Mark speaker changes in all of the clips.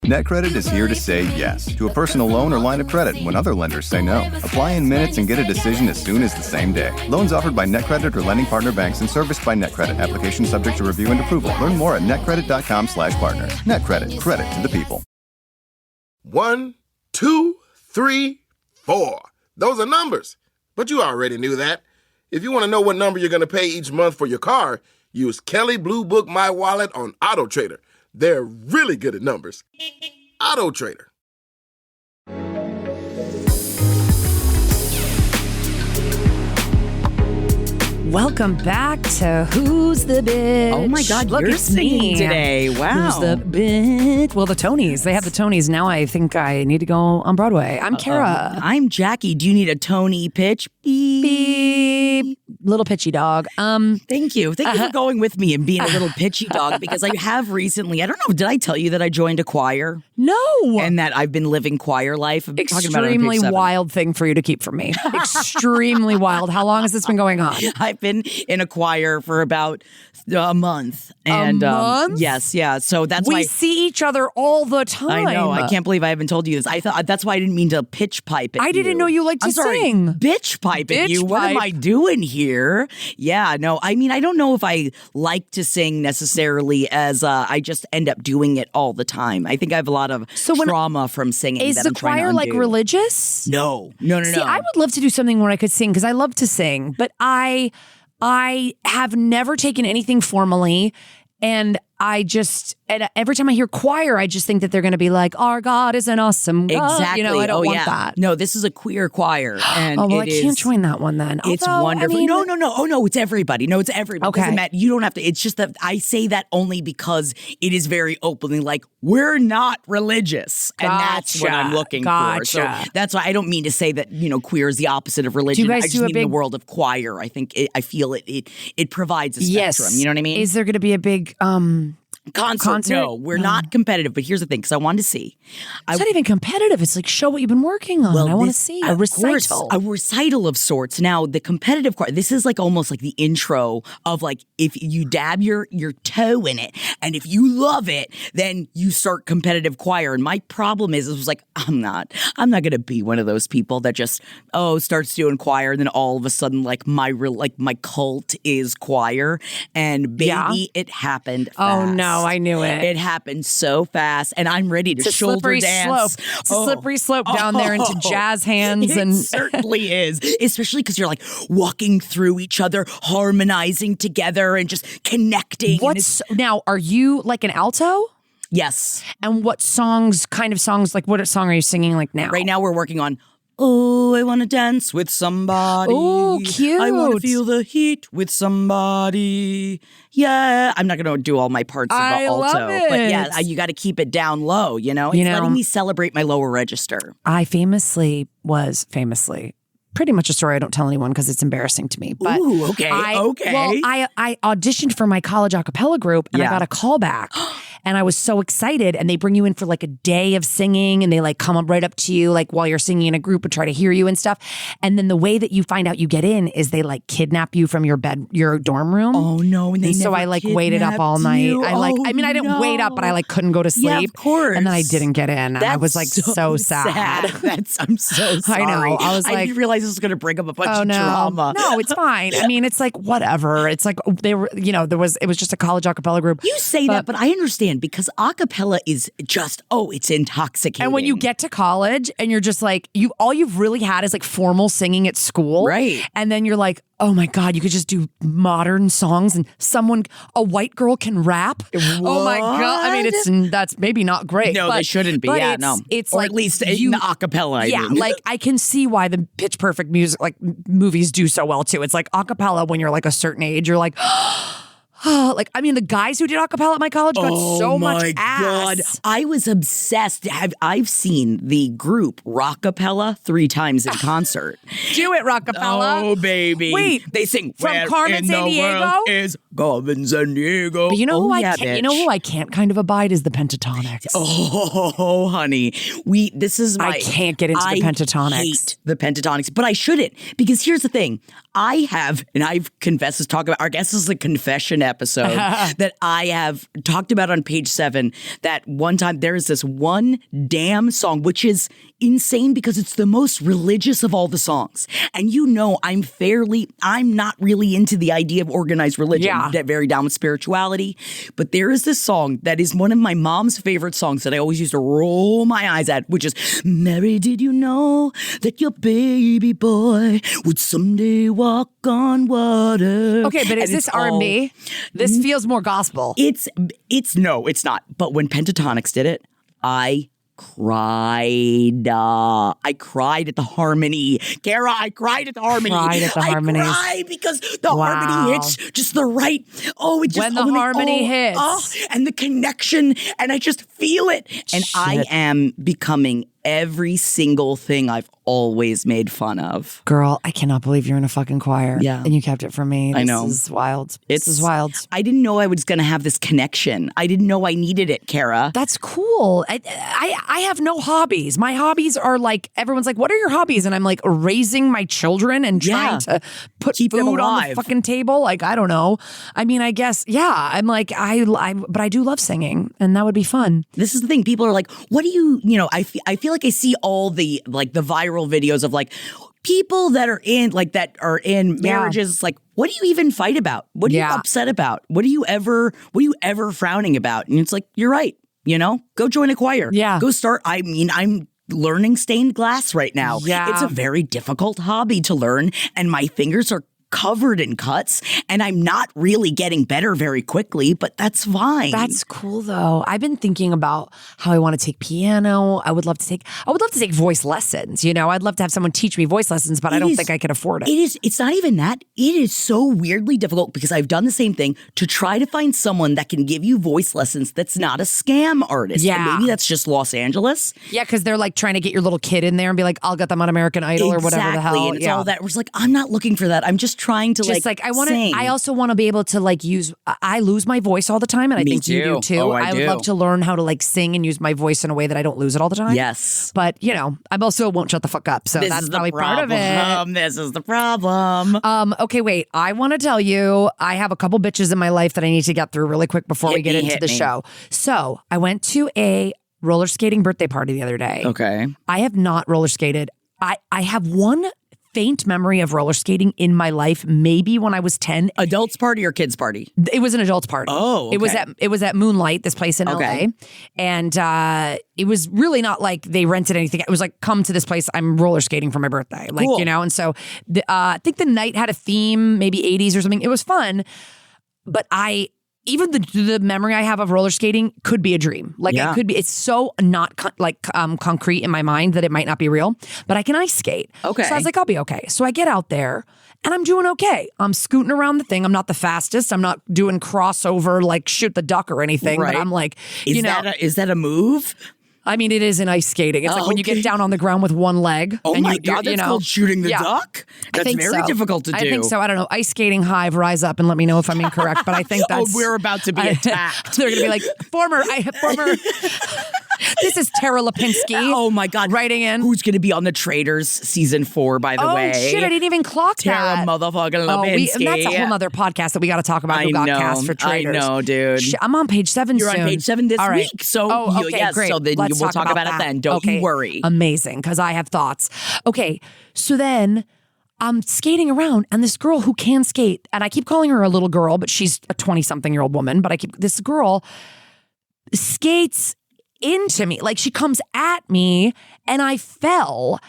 Speaker 1: NetCredit is here to say yes to a personal loan or line of credit when other lenders say no. Apply in minutes and get a decision as soon as the same day. Loans offered by NetCredit or lending partner banks and serviced by NetCredit. Application subject to review and approval. Learn more at netcredit.com/partner. NetCredit. Credit to the people.
Speaker 2: 1, 2, 3, 4. Those are numbers. But you already knew that. If you want to know what number you're going to pay each month for your car, use Kelly Blue Book My Wallet on Auto Trader. They're really good at numbers. Auto Trader.
Speaker 3: Welcome back to Who's the Bitch?
Speaker 4: Oh my God,
Speaker 3: Look,
Speaker 4: you're
Speaker 3: it's
Speaker 4: singing
Speaker 3: me
Speaker 4: today. Wow.
Speaker 3: Who's the Bitch? Well, the Tonys. They have the Tonys. Now I think I need to go on Broadway. I'm Kara.
Speaker 4: I'm Jackie. Do you need a Tony pitch?
Speaker 3: Beep. Little pitchy dog.
Speaker 4: Thank you. Thank you for going with me and being a little pitchy dog, because I have recently, I don't know, did I tell you that I joined a choir?
Speaker 3: No.
Speaker 4: And that I've been living choir life? I'm talking about it on
Speaker 3: Extremely
Speaker 4: page 7.
Speaker 3: wild thing for you to keep from me. Extremely wild. How long has this been going on?
Speaker 4: I've been in a choir for about a month. And,
Speaker 3: a month?
Speaker 4: Yes, yeah. So that's why
Speaker 3: we see each other all the time.
Speaker 4: I know. I can't believe I haven't told you this. I thought that's why I didn't mean to pitch pipe at
Speaker 3: I didn't
Speaker 4: you.
Speaker 3: know you liked to
Speaker 4: I'm sorry,
Speaker 3: sing.
Speaker 4: Bitch pipe at
Speaker 3: Bitch
Speaker 4: you. What am
Speaker 3: pipe.
Speaker 4: I doing here? Yeah, no. I mean, I don't know if I like to sing necessarily, as I just end up doing it all the time. I think I have a lot of trauma from singing.
Speaker 3: Is
Speaker 4: that
Speaker 3: the
Speaker 4: I'm trying to
Speaker 3: choir like
Speaker 4: undo.
Speaker 3: religious?
Speaker 4: No.
Speaker 3: See, I would love to do something where I could sing because I love to sing, but I have never taken anything formally, and and every time I hear choir, I just think that they're going to be like, our God is an awesome God.
Speaker 4: Exactly.
Speaker 3: You know, I don't want that.
Speaker 4: No, this is a queer choir. And
Speaker 3: I can't join that one then.
Speaker 4: It's
Speaker 3: Although,
Speaker 4: wonderful.
Speaker 3: I mean,
Speaker 4: No. Oh, no, it's everybody. No, it's everybody.
Speaker 3: Okay.
Speaker 4: Doesn't matter. You don't have to. It's just that I say that only because it is very openly like, we're not religious. And that's what I'm looking for. So that's why I don't mean to say that, queer is the opposite of religion.
Speaker 3: Do you guys
Speaker 4: I just mean
Speaker 3: do
Speaker 4: in the world of choir. I think I feel it provides a spectrum.
Speaker 3: Yes.
Speaker 4: You know what I mean?
Speaker 3: Is there going to be a big concert?
Speaker 4: No, we're not competitive. But here's the thing, because I wanted to see.
Speaker 3: It's not even competitive. It's like, show what you've been working on. I want to see a recital.
Speaker 4: A recital of sorts. Now, the competitive choir, this is like almost like the intro of like, if you dab your toe in it, and if you love it, then you start competitive choir. And my problem is, it was like, I'm not going to be one of those people that just, starts doing choir, and then all of a sudden, like my cult is choir. And baby, it happened fast.
Speaker 3: Oh no, I knew it.
Speaker 4: It happened so fast, and I'm ready to shoulder dance.
Speaker 3: It's a slippery slope down there into jazz hands.
Speaker 4: It certainly is, especially because you're like walking through each other, harmonizing together, and just connecting.
Speaker 3: Now, are you like an alto?
Speaker 4: Yes.
Speaker 3: And what kind of songs, like what song are you singing like now?
Speaker 4: Right now we're working on Oh, I want to dance with somebody.
Speaker 3: Oh, cute.
Speaker 4: I want to feel the heat with somebody. Yeah. I'm not going to do all my parts of the alto.
Speaker 3: Love it.
Speaker 4: But yeah, you got to keep it down low, It's letting me celebrate my lower register.
Speaker 3: I famously pretty much a story I don't tell anyone because it's embarrassing to me. But
Speaker 4: ooh, okay.
Speaker 3: Well, I auditioned for my college a cappella group, and I got a call back. And I was so excited. And they bring you in for like a day of singing, and they like come up right up to you like while you're singing in a group and try to hear you and stuff. And then the way that you find out you get in is they like kidnap you from your dorm room.
Speaker 4: Oh no! And
Speaker 3: so I like waited up all night.
Speaker 4: You.
Speaker 3: I didn't wait up, but I like couldn't go to sleep.
Speaker 4: Yeah, of course.
Speaker 3: And then I didn't get in. And I was like so sad.
Speaker 4: I'm so sorry.
Speaker 3: I know. I was like,
Speaker 4: I didn't realize this was going to bring up a bunch of drama.
Speaker 3: No, it's fine. I mean, it's like whatever. It's like they were, it was just a college a cappella group.
Speaker 4: You say that, but I understand because a cappella is just, it's intoxicating.
Speaker 3: And when you get to college and you're just like, all you've really had is like formal singing at school.
Speaker 4: Right.
Speaker 3: And then you're like, oh my God, you could just do modern songs and a white girl can rap.
Speaker 4: What?
Speaker 3: Oh my God. I mean, that's maybe not great.
Speaker 4: No, they shouldn't be. Yeah, no.
Speaker 3: It's
Speaker 4: or
Speaker 3: like
Speaker 4: at least in the a cappella.
Speaker 3: Yeah, like I can see why the Pitch Perfect music, like movies do so well too. It's like a cappella when you're like a certain age, you're like, the guys who did a cappella at my college got so much ass.
Speaker 4: God. I was obsessed. I've seen the group Rockapella 3 times in concert.
Speaker 3: Do it, Rockapella.
Speaker 4: Oh, baby.
Speaker 3: Wait,
Speaker 4: they sing
Speaker 3: from Carmen San Diego?
Speaker 4: Is Carmen San Diego.
Speaker 3: But you know who I can't kind of abide is the Pentatonics.
Speaker 4: Oh, honey. I
Speaker 3: can't get into the Pentatonics.
Speaker 4: I hate the Pentatonics, but I shouldn't, because here's the thing. I've confessed this talk about, our guest is a confession episode that I have talked about on page 7, that one time there is this one damn song, which is insane because it's the most religious of all the songs. And you know, I'm not really into the idea of organized religion.
Speaker 3: Yeah.
Speaker 4: That very down with spirituality. But there is this song that is one of my mom's favorite songs that I always used to roll my eyes at, which is, Mary, did you know that your baby boy would someday walk on water?
Speaker 3: Okay, but is this R&B? This feels more gospel.
Speaker 4: No, it's not. But when Pentatonics did it, I cried. I cried at the harmony. Kara, I cried at the harmony.
Speaker 3: Cried at the harmonies.
Speaker 4: I cried because the harmony hits just the right. Oh, it just
Speaker 3: when the harmony hits.
Speaker 4: And the connection, and I just feel it. And
Speaker 3: Shit.
Speaker 4: I am becoming every single thing I've always made fun of.
Speaker 3: Girl, I cannot believe you're in a fucking choir.
Speaker 4: Yeah.
Speaker 3: And you kept it from me.
Speaker 4: I know.
Speaker 3: This is wild. This is wild.
Speaker 4: I didn't know I was going to have this connection. I didn't know I needed it, Kara.
Speaker 3: That's cool. I have no hobbies. My hobbies are like, everyone's like, what are your hobbies? And I'm like, raising my children and trying to put
Speaker 4: Keep them
Speaker 3: food on the
Speaker 4: alive.
Speaker 3: fucking table. Like, I don't know. I mean, I guess, yeah. I'm like, but I do love singing, and that would be fun.
Speaker 4: This is the thing. People are like, what do you I feel like I see all the viral videos of like people that are in marriages. It's like, what do you even fight about? What are you upset about? What are you ever frowning about? And it's like, you're right. Go join a choir.
Speaker 3: Yeah.
Speaker 4: Go start. I mean, I'm learning stained glass right now.
Speaker 3: Yeah.
Speaker 4: It's a very difficult hobby to learn, and my fingers are covered in cuts, and I'm not really getting better very quickly, but that's fine.
Speaker 3: That's cool though. I've been thinking about how I want to take piano. I would love to take voice lessons. I'd love to have someone teach me voice lessons, but I don't think I can afford it.
Speaker 4: It's not even that. It is so weirdly difficult because I've done the same thing to try to find someone that can give you voice lessons that's not a scam artist.
Speaker 3: Yeah.
Speaker 4: And maybe that's just Los Angeles.
Speaker 3: Yeah, because they're like trying to get your little kid in there and be like, I'll get them on American Idol or whatever the hell.
Speaker 4: And it's all that. We're just like, I'm not looking for that. I'm just trying to sing.
Speaker 3: I also want to be able to I lose my voice all the time, and I think you do too.
Speaker 4: Oh,
Speaker 3: I would love to learn how to sing and use my voice in a way that I don't lose it all the time.
Speaker 4: Yes.
Speaker 3: But I'm also won't shut the fuck up. So that's probably part of it.
Speaker 4: This is the problem.
Speaker 3: Okay, wait. I want to tell you, I have a couple bitches in my life that I need to get through really quick before we get into the show. So I went to a roller skating birthday party the other day.
Speaker 4: Okay.
Speaker 3: I have not roller skated. I have one faint memory of roller skating in my life, maybe when I was 10.
Speaker 4: Adults party or kids party?
Speaker 3: It was an adults party.
Speaker 4: Oh, okay.
Speaker 3: It was at Moonlight, this place in LA. And it was really not like they rented anything. It was like, come to this place, I'm roller skating for my birthday. Like,
Speaker 4: cool.
Speaker 3: And so I think the night had a theme, maybe 80s or something. It was fun. But even the memory I have of roller skating could be a dream. Like it could be, it's so not concrete in my mind that it might not be real, but I can ice skate.
Speaker 4: Okay.
Speaker 3: So I was like, I'll be okay. So I get out there and I'm doing okay. I'm scooting around the thing. I'm not the fastest. I'm not doing crossover, like shoot the duck or anything,
Speaker 4: right.
Speaker 3: but I'm like,
Speaker 4: is that a move?
Speaker 3: I mean, it is in ice skating. It's like when you get down on the ground with one leg.
Speaker 4: Oh
Speaker 3: and
Speaker 4: my God, that's called shooting the duck? That's very difficult to do.
Speaker 3: I think so. I don't know. Ice skating hive, rise up and let me know if I'm incorrect. But I think that's...
Speaker 4: we're about to be attacked.
Speaker 3: They're going to be like, former... This is Tara Lipinski.
Speaker 4: Oh my God.
Speaker 3: Writing in.
Speaker 4: Who's going to be on the Traitors season 4, by the way?
Speaker 3: Oh shit, I didn't even clock
Speaker 4: Tara
Speaker 3: that.
Speaker 4: motherfucking Lipinski.
Speaker 3: And that's a whole other podcast that we got to talk about who got cast for Traitors.
Speaker 4: I know, dude.
Speaker 3: I'm on page 7
Speaker 4: You're
Speaker 3: soon.
Speaker 4: on page 7 this week. So,
Speaker 3: great.
Speaker 4: So then we'll talk about it then. Don't you worry.
Speaker 3: Amazing, because I have thoughts. Okay, so then I'm skating around, and this girl who can skate, and I keep calling her a little girl, but she's a 20-something-year-old woman, but this girl skates into me. Like, she comes at me, and I fell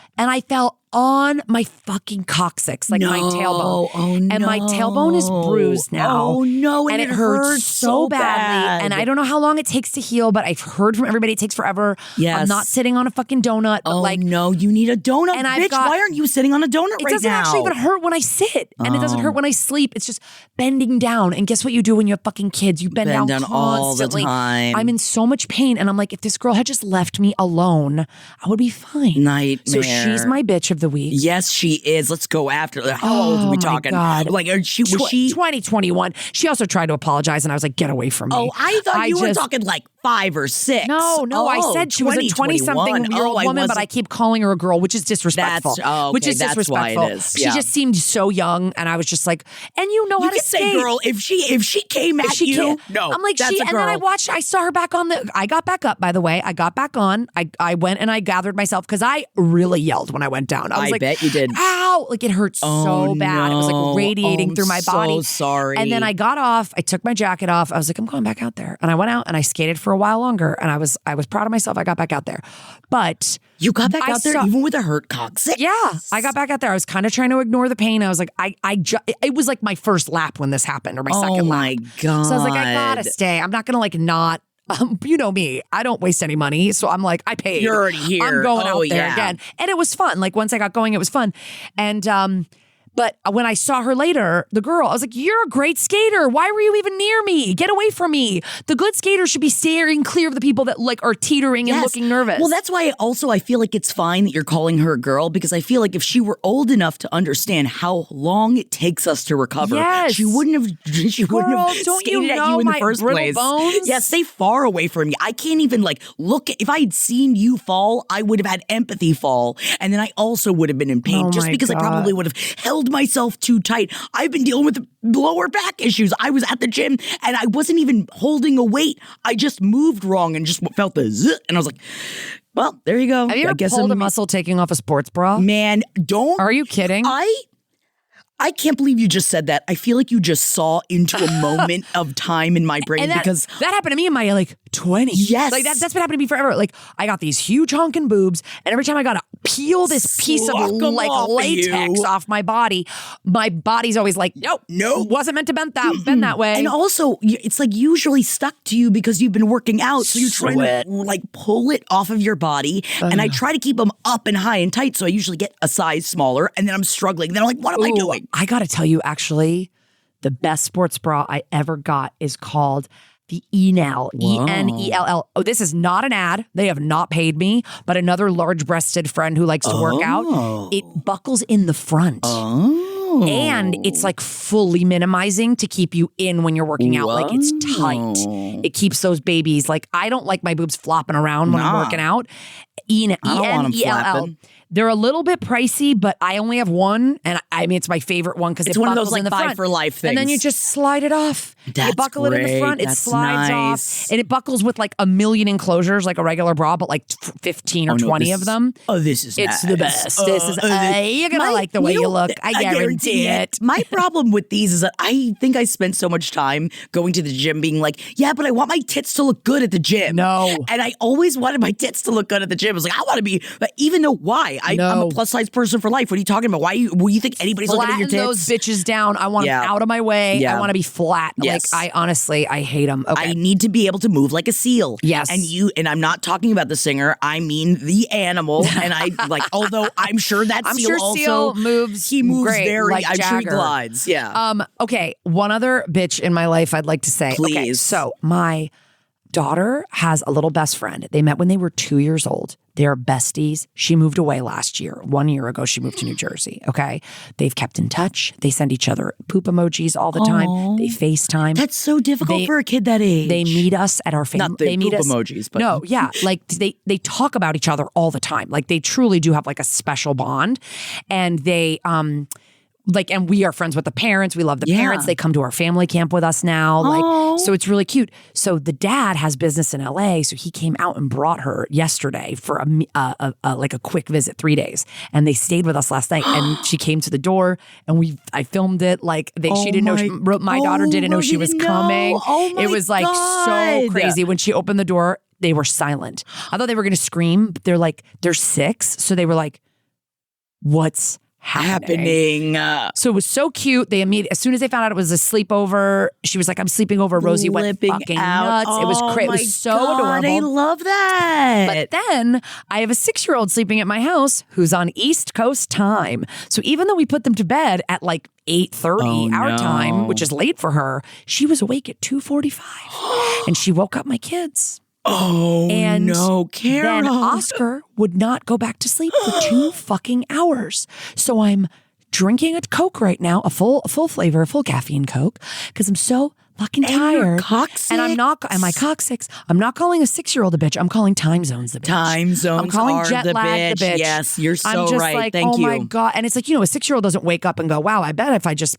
Speaker 3: on my fucking coccyx, like my tailbone.
Speaker 4: Oh, no.
Speaker 3: And my tailbone is bruised now.
Speaker 4: Oh, no.
Speaker 3: And it hurts so badly. And I don't know how long it takes to heal, but I've heard from everybody it takes forever.
Speaker 4: Yes.
Speaker 3: I'm not sitting on a fucking donut. But
Speaker 4: no, you need a donut,
Speaker 3: and
Speaker 4: bitch. Why aren't you sitting on a donut right now?
Speaker 3: It doesn't actually even hurt when I sit. And it doesn't hurt when I sleep. It's just bending down. And guess what you do when you have fucking kids? You bend down constantly.
Speaker 4: All the time.
Speaker 3: I'm in so much pain. And I'm like, if this girl had just left me alone, I would be fine.
Speaker 4: Nightmare.
Speaker 3: So she's my bitch of the week.
Speaker 4: Yes, she is. Let's go after. How old are we talking?
Speaker 3: God.
Speaker 4: Like, was she
Speaker 3: 2021. She also tried to apologize, and I was like, get away from me.
Speaker 4: Oh, I thought you were talking like 5 or 6.
Speaker 3: No, I said she was a 20-something-year-old woman, but I keep calling her a girl, which is disrespectful.
Speaker 4: Which is disrespectful. Why it is. Yeah.
Speaker 3: She just seemed so young, and I was just like, and you know how to skate.
Speaker 4: Say, girl, if she came at you, no,
Speaker 3: I'm like,
Speaker 4: that's a girl.
Speaker 3: And then I saw her back on I got back up, by the way. I got back on. I went and I gathered myself because I really yelled when I went down. I was like,
Speaker 4: bet you did.
Speaker 3: Ow! Like it hurt so bad. No. It was like radiating through my body.
Speaker 4: So sorry.
Speaker 3: And then I got off. I took my jacket off. I was like, I'm going back out there. And I went out and I skated for a while longer. And I was proud of myself. I got back out there. But
Speaker 4: you got back out there even with a hurt coccyx?
Speaker 3: Yeah, I got back out there. I was kind of trying to ignore the pain. I was like, it was like my first lap when this happened, or my second lap. Oh my
Speaker 4: God.
Speaker 3: So I was like, I gotta stay. I'm not gonna like not. You know me, I don't waste any money. So I'm like, I paid.
Speaker 4: You're already here.
Speaker 3: I'm going out there again. And it was fun. Like once I got going, it was fun. And but when I saw her later, the girl, I was like, you're a great skater. Why were you even near me? Get away from me. The good skaters should be steering clear of the people that like are teetering and looking nervous.
Speaker 4: Well, that's why I feel like it's fine that you're calling her a girl, because I feel like if she were old enough to understand how long it takes us to recover, she wouldn't have skated at you in the first place.
Speaker 3: Bones?
Speaker 4: Yeah, stay far away from me. I can't even like look. If I had seen you fall, I would have had empathy fall. And then I also would have been in pain just because I probably would have held myself too tight. I've been dealing with lower back issues. I was at the gym and I wasn't even holding a weight. I just moved wrong and just felt the zzz, and I was like, well, there you go.
Speaker 3: Have you ever pulled a muscle taking off a sports bra?
Speaker 4: Man, don't.
Speaker 3: Are you kidding?
Speaker 4: I can't believe you just said that. I feel like you just saw into a moment of time in my brain, because
Speaker 3: that happened to me in my like 20s.
Speaker 4: Yes.
Speaker 3: Like that's been happening to me forever. Like I got these huge honking boobs, and every time I got to peel this piece of like latex off my body's always like, nope, wasn't meant to bend that way.
Speaker 4: And also, it's like usually stuck to you because you've been working out, so you're trying to like pull it off of your body. And I try to keep them up and high and tight, so I usually get a size smaller, and then I'm struggling. Then I'm like, what am I doing?
Speaker 3: I got to tell you, actually, the best sports bra I ever got is called the Enell, E-N-E-L-L. Oh, this is not an ad. They have not paid me, but another large-breasted friend who likes to work out. It buckles in the front. And it's like fully minimizing to keep you in when you're working out. Like it's tight. It keeps those babies. Like I don't like my boobs flopping around when I'm working out. E-N-E-L-L. They're a little bit pricey, but I only have one, and I mean it's my favorite one because it's
Speaker 4: one of those
Speaker 3: like
Speaker 4: in the 5 for life things.
Speaker 3: And then you just slide it off. You buckle it in the front, it slides off, and it buckles with like a million enclosures like a regular bra, but like 15 or 20 of them.
Speaker 4: It's
Speaker 3: the best. You're gonna like the way you look. I guarantee it.
Speaker 4: My problem with these is that I think I spent so much time going to the gym being like, yeah, but I want my tits to look good at the gym.
Speaker 3: No.
Speaker 4: And I always wanted my tits to look good at the gym. I was like, I want to be, but even though why? I'm a plus size person for life. What are you talking about? Will you think anybody's looking at your tits?
Speaker 3: Flatten those bitches down. I want them out of my way. Yeah. I want to be flat.
Speaker 4: Yes.
Speaker 3: Like I hate them. Okay.
Speaker 4: I need to be able to move like a seal.
Speaker 3: Yes.
Speaker 4: And I'm not talking about the singer. I mean the animal. And I like, although I'm sure that seal
Speaker 3: moves.
Speaker 4: He moves
Speaker 3: great,
Speaker 4: very.
Speaker 3: like
Speaker 4: I'm
Speaker 3: Jagger.
Speaker 4: sure he glides. Yeah.
Speaker 3: Okay. One other bitch in my life I'd like to say.
Speaker 4: Please.
Speaker 3: Okay, so my daughter has a little best friend. They met when they were 2 years old. They're besties. She moved away last year. 1 year ago, she moved to New Jersey. Okay. They've kept in touch. They send each other poop emojis all the time. They FaceTime.
Speaker 4: That's so difficult for a kid that age.
Speaker 3: They meet us at our family.
Speaker 4: Not the poop emojis, but.
Speaker 3: No, yeah. Like they talk about each other all the time. Like they truly do have like a special bond. And they, and we are friends with the parents. We love the parents. They come to our family camp with us now. So it's really cute. So the dad has business in LA. So he came out and brought her yesterday for a quick visit, 3 days. And they stayed with us last night. And she came to the door and I filmed it. She didn't know, my daughter didn't know she was coming. It was like so crazy. When she opened the door, they were silent. I thought they were going to scream, but they're 6. So they were like, what's happening. So it was so cute. They as soon as they found out it was a sleepover, she was like, I'm sleeping over. Rosie went fucking nuts. It was crazy. It was so adorable.
Speaker 4: I love that.
Speaker 3: But then I have a 6-year-old sleeping at my house who's on East Coast time. So even though we put them to bed at like 8:30 our time, which is late for her, she was awake at 2:45 and she woke up my kids.
Speaker 4: Oh,
Speaker 3: and
Speaker 4: no, Carol.
Speaker 3: then Oscar would not go back to sleep for 2 fucking hours. So I'm drinking a Coke right now, a full flavor, a full caffeine Coke, because I'm so fucking tired.
Speaker 4: Coccyx.
Speaker 3: And I'm not, and my coccyx, I'm not calling a 6-year-old a bitch. I'm calling time zones the bitch.
Speaker 4: Time zones
Speaker 3: I'm calling
Speaker 4: are
Speaker 3: jet
Speaker 4: the
Speaker 3: lag
Speaker 4: bitch.
Speaker 3: the bitch.
Speaker 4: Yes, you're so
Speaker 3: I'm just
Speaker 4: right.
Speaker 3: like,
Speaker 4: Thank
Speaker 3: oh
Speaker 4: you.
Speaker 3: my God. And it's like, a 6-year-old doesn't wake up and go, wow, I bet if I just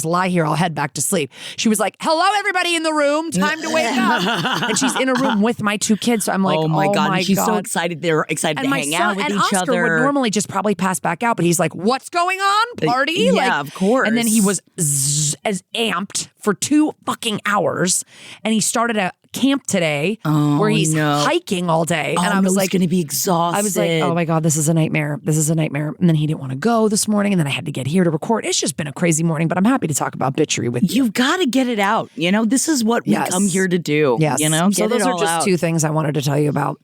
Speaker 3: lie here, I'll head back to sleep. She was like, hello, everybody in the room. Time to wake up. And she's in a room with my 2 kids. So I'm like,
Speaker 4: oh my God.
Speaker 3: My
Speaker 4: and she's
Speaker 3: God.
Speaker 4: so excited. They're excited to hang out with
Speaker 3: and
Speaker 4: each
Speaker 3: Oscar
Speaker 4: other.
Speaker 3: would normally just probably pass back out, but he's like, what's going on? Party?
Speaker 4: Yeah, of course.
Speaker 3: And then he was as amped for 2 fucking hours. And he started a camp today where he's hiking all day. And I was like,
Speaker 4: going to be exhausted.
Speaker 3: I was like, oh my God, this is a nightmare. This is a nightmare. And then he didn't want to go this morning. And then I had to get here to record. It's just been a crazy morning, but I'm happy to talk about bitchery with you.
Speaker 4: You've got to get it out. This is what we come here to do.
Speaker 3: Yes. So those are just 2 things I wanted to tell you about.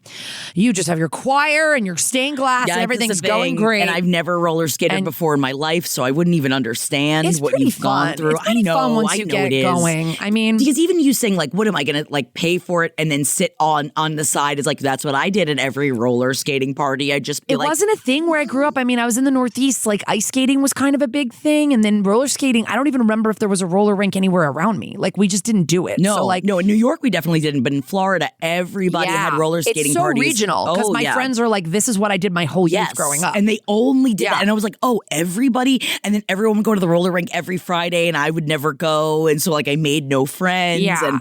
Speaker 3: You just have your choir and your stained glass and everything's going great.
Speaker 4: And I've never roller skated before in my life, so I wouldn't even understand what you've gone through.
Speaker 3: It's pretty fun once you get going. I mean,
Speaker 4: because even you saying like, what am I going to pay for it and then sit on the side is like, that's what I did at every roller skating party. I'd just be
Speaker 3: it wasn't a thing where I grew up. I mean, I was in the Northeast, like ice skating was kind of a big thing. And then roller skating, I don't even remember if there was a roller rink anywhere around me. Like we just didn't do it.
Speaker 4: No, in New York we definitely didn't. But in Florida, everybody had roller skating parties.
Speaker 3: It's so regional because my friends are like, this is what I did my whole youth growing up.
Speaker 4: And they only did that. And I was like, oh, everybody. And then everyone would go to the roller rink every Friday and I would never go. And so like I made no friends.
Speaker 3: Yeah.
Speaker 4: And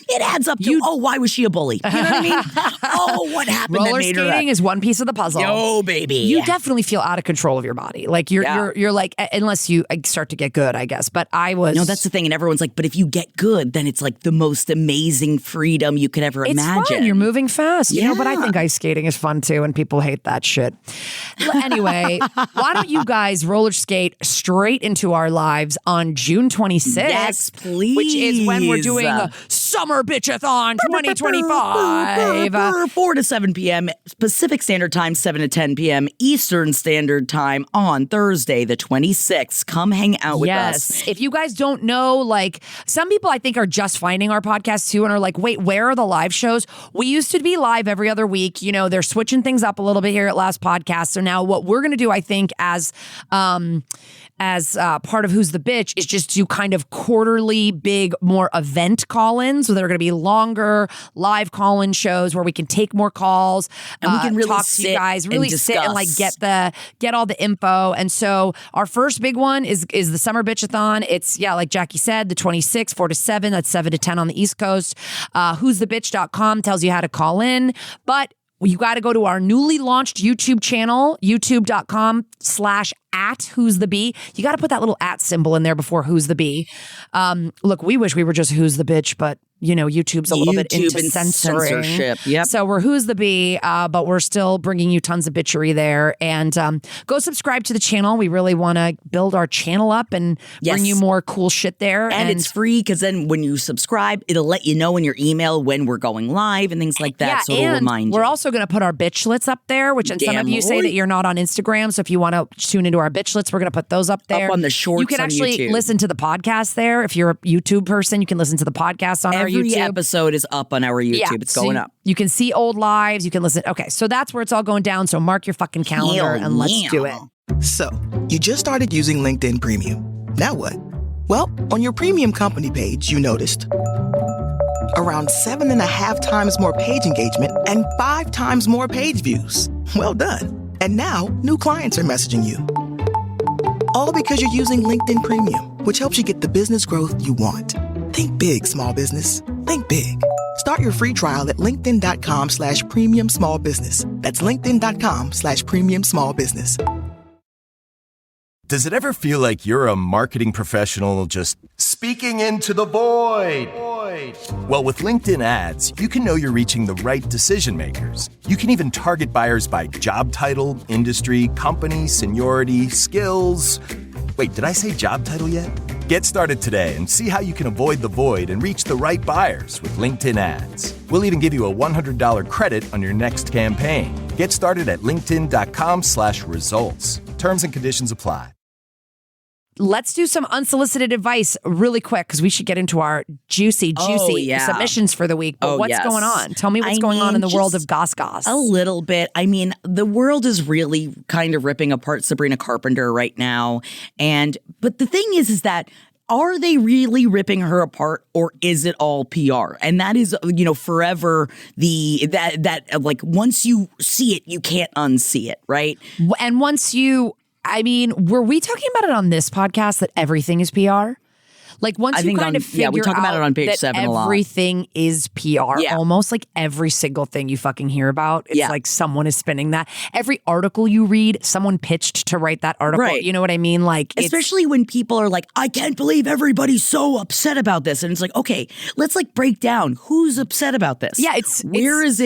Speaker 4: it adds up to, why was she a bully? You know what I mean? Oh, what happened
Speaker 3: roller
Speaker 4: that made her
Speaker 3: skating is one piece of the puzzle.
Speaker 4: No, baby.
Speaker 3: You definitely feel out of control of your body. Like you're like, unless you start to get good, I guess. But I was.
Speaker 4: No, that's the thing. And everyone's like, but if you get good, then it's like the most amazing freedom you could ever imagine.
Speaker 3: It's fun. You're moving fast. You know, but I think ice skating is fun too. And people hate that shit. Anyway, why don't you guys roller skate straight into our lives on June 26th?
Speaker 4: Yes, please.
Speaker 3: Which is when we're doing a Summer Bitchathon 2025.
Speaker 4: 4 to 7 p.m. Pacific Standard Time, 7 to 10 p.m. Eastern Standard Time on Thursday, the 26th. Come hang out with us.
Speaker 3: Yes. If you guys don't know, like some people I think are just finding our podcast too and are like, wait, where are the live shows? We used to be live every other week. They're switching things up a little bit here at Last Podcast. So now what we're going to do, I think, as part of Who's the Bitch is just do kind of quarterly big, more event call-ins. So they're going to be longer live call-in shows where we can take more calls
Speaker 4: and we can really
Speaker 3: talk to you guys, really sit and like get all the info. And so our first big one is the Summer Bitchathon. It's like Jackie said, the 26th, 4 to 7. That's 7 to 10 on the East Coast. Who'sthebitch.com tells you how to call in, but you got to go to our newly launched YouTube channel, youtube.com/@who'sthebee. You got to put that little @ symbol in there before Who's the Bee. Look, we wish we were just Who's the Bitch, but YouTube's a little bit into
Speaker 4: censorship. Yep.
Speaker 3: So we're Who's the Bee, but we're still bringing you tons of bitchery there. And go subscribe to the channel. We really want to build our channel up and bring you more cool shit there.
Speaker 4: And it's free because then when you subscribe, it'll let you know in your email when we're going live and things like that.
Speaker 3: Yeah,
Speaker 4: so it'll remind you.
Speaker 3: We're also going to put our bitchlets up there, which some of you say that you're not on Instagram. So if you want to tune into our bitchlets, we're going to put those up there.
Speaker 4: Up on the shorts.
Speaker 3: You can actually
Speaker 4: YouTube.
Speaker 3: listen to the podcast there. If you're a YouTube person, you can listen to the podcast on our YouTube.
Speaker 4: Every episode is up on our YouTube.
Speaker 3: Yeah,
Speaker 4: it's going up.
Speaker 3: You can see old lives. You can listen. Okay, so that's where it's all going down. So mark your fucking calendar and let's do it.
Speaker 5: So, you just started using LinkedIn Premium. Now what? Well, on your premium company page, you noticed around 7.5 times more page engagement and 5 times more page views. Well done. And now, new clients are messaging you. All because you're using LinkedIn Premium, which helps you get the business growth you want. Think big, small business. Think big. Start your free trial at linkedin.com/premium small business. That's linkedin.com/premium small business.
Speaker 6: Does it ever feel like you're a marketing professional just speaking into the void? Well, with LinkedIn ads, you can know you're reaching the right decision makers. You can even target buyers by job title, industry, company, seniority, skills. Wait, did I say job title yet? Get started today and see how you can avoid the void and reach the right buyers with LinkedIn ads. We'll even give you a $100 credit on your next campaign. Get started at linkedin.com/results. Terms and conditions apply.
Speaker 3: let's do some unsolicited advice really quick because we should get into our juicy submissions for the week. But what's going on? Tell me what's going on in the world of Goss Goss.
Speaker 4: A little bit. I mean, the world is really kind of ripping apart Sabrina Carpenter right now. But the thing is that are they really ripping her apart, or is it all PR? And that is, forever that once you see it, you can't unsee it, right?
Speaker 3: And were we talking about it on this podcast that everything is PR? Like once you kind of figure
Speaker 4: we talk about it on page 7 a lot.
Speaker 3: Everything is PR. Yeah. Almost like every single thing you fucking hear about, it's like someone is spinning that. Every article you read, someone pitched to write that article.
Speaker 4: Right.
Speaker 3: You know what I mean? Like,
Speaker 4: especially when people are like, I can't believe everybody's so upset about this. And it's like, okay, let's like break down who's upset about this.
Speaker 3: Yeah,
Speaker 4: where is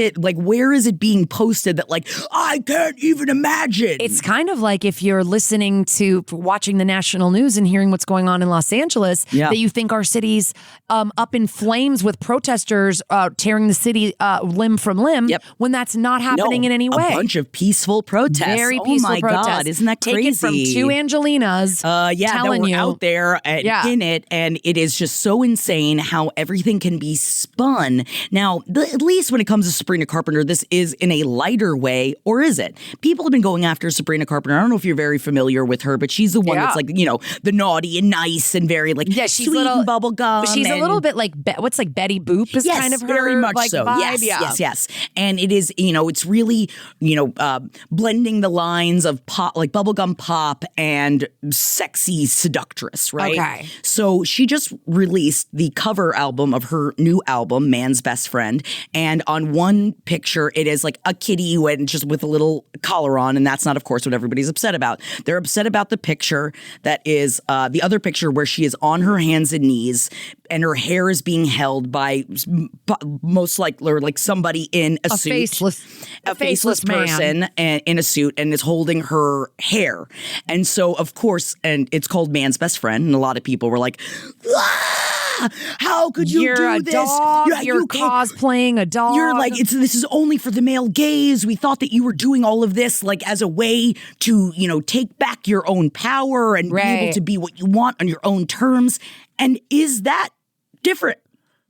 Speaker 4: it being posted that like, I can't even imagine.
Speaker 3: It's kind of like if you're watching the national news and hearing what's going on in Los Angeles. Yeah. That you think our city's up in flames with protesters tearing the city limb from limb when that's not happening in any way.
Speaker 4: A bunch of peaceful protests.
Speaker 3: Very peaceful protests.
Speaker 4: God, isn't that crazy?
Speaker 3: Taken from 2 Angelinas telling you.
Speaker 4: Out there in it, and it is just so insane how everything can be spun. Now, at least when it comes to Sabrina Carpenter, this is in a lighter way, or is it? People have been going after Sabrina Carpenter. I don't know if you're very familiar with her, but she's the one that's like, the naughty and nice and very like
Speaker 3: she's
Speaker 4: sweet
Speaker 3: little,
Speaker 4: and bubble gum.
Speaker 3: She's a little bit like what's like Betty Boop is kind of her
Speaker 4: very much
Speaker 3: like
Speaker 4: so.
Speaker 3: vibe.
Speaker 4: Yes. And it is, it's really, blending the lines of pop, like bubblegum pop and sexy seductress, right?
Speaker 3: Okay.
Speaker 4: So she just released the cover album of her new album, Man's Best Friend. And on one picture, it is like a kitty just with a little collar on. And that's not, of course, what everybody's upset about. They're upset about the picture that is the other picture where she is on her hands and knees and her hair is being held by most likely like somebody in a suit. A faceless person in a suit and is holding her hair. And so, of course, and it's called Man's Best Friend. And a lot of people were like, how could you do this?
Speaker 3: Dog. You're cosplaying a dog.
Speaker 4: You're like, this is only for the male gaze. We thought that you were doing all of this like as a way to, take back your own power and be able to be what you want on your own terms. And is that different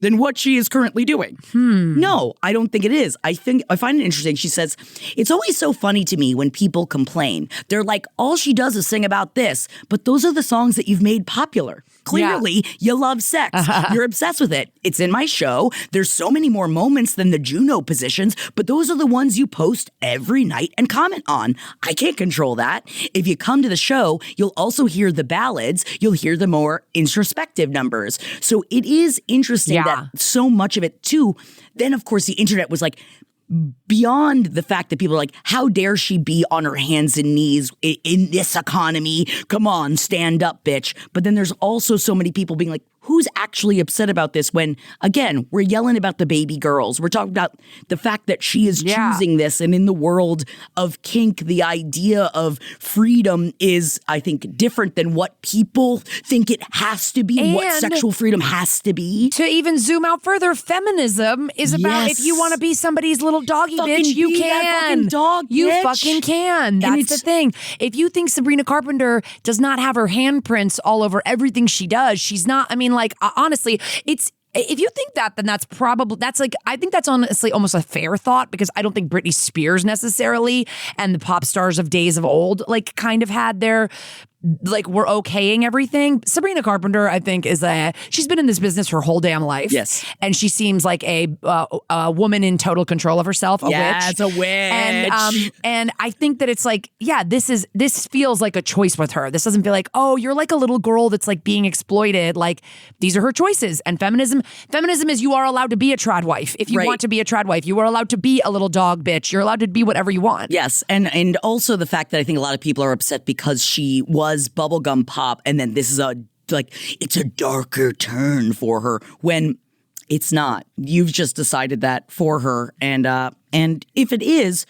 Speaker 4: than what she is currently doing? No, I don't think it is. I find it interesting. She says, it's always so funny to me when people complain. They're like, all she does is sing about this, but those are the songs that you've made popular. Clearly, you love sex. You're obsessed with it. It's in my show. There's so many more moments than the Juno positions, but those are the ones you post every night and comment on. I can't control that. If you come to the show, you'll also hear the ballads. You'll hear the more introspective numbers. So it is interesting that so much of it, too. Then, of course, the internet was like, beyond the fact that people are like, how dare she be on her hands and knees in this economy? Come on, stand up, bitch. But then there's also so many people being like, who's actually upset about this when, again, we're yelling about the baby girls. We're talking about the fact that she is choosing this. And in the world of kink, the idea of freedom is, I think, different than what people think it has to be, and what sexual freedom has to be.
Speaker 3: To even zoom out further, feminism is about if you want to be somebody's little doggy bitch, you can. You fucking can. That's the thing. If you think Sabrina Carpenter does not have her handprints all over everything she does, she's not, honestly, if you think that, then I think that's honestly almost a fair thought, because I don't think Britney Spears necessarily and the pop stars of days of old kind of had their we're okaying everything. Sabrina Carpenter, I think, she's been in this business her whole damn life.
Speaker 4: Yes.
Speaker 3: And she seems like a woman in total control of herself, a witch.
Speaker 4: It's a witch.
Speaker 3: And I think that it's like, this feels like a choice with her. This doesn't feel like, oh, you're like a little girl that's like being exploited. Like, these are her choices. And feminism is you are allowed to be a trad wife. If you want to be a trad wife, you are allowed to be a little dog bitch. You're allowed to be whatever you want.
Speaker 4: Yes. And also the fact that I think a lot of people are upset because she was bubblegum pop, and then this is it's a darker turn for her when it's not. You've just decided that for her, and if it is,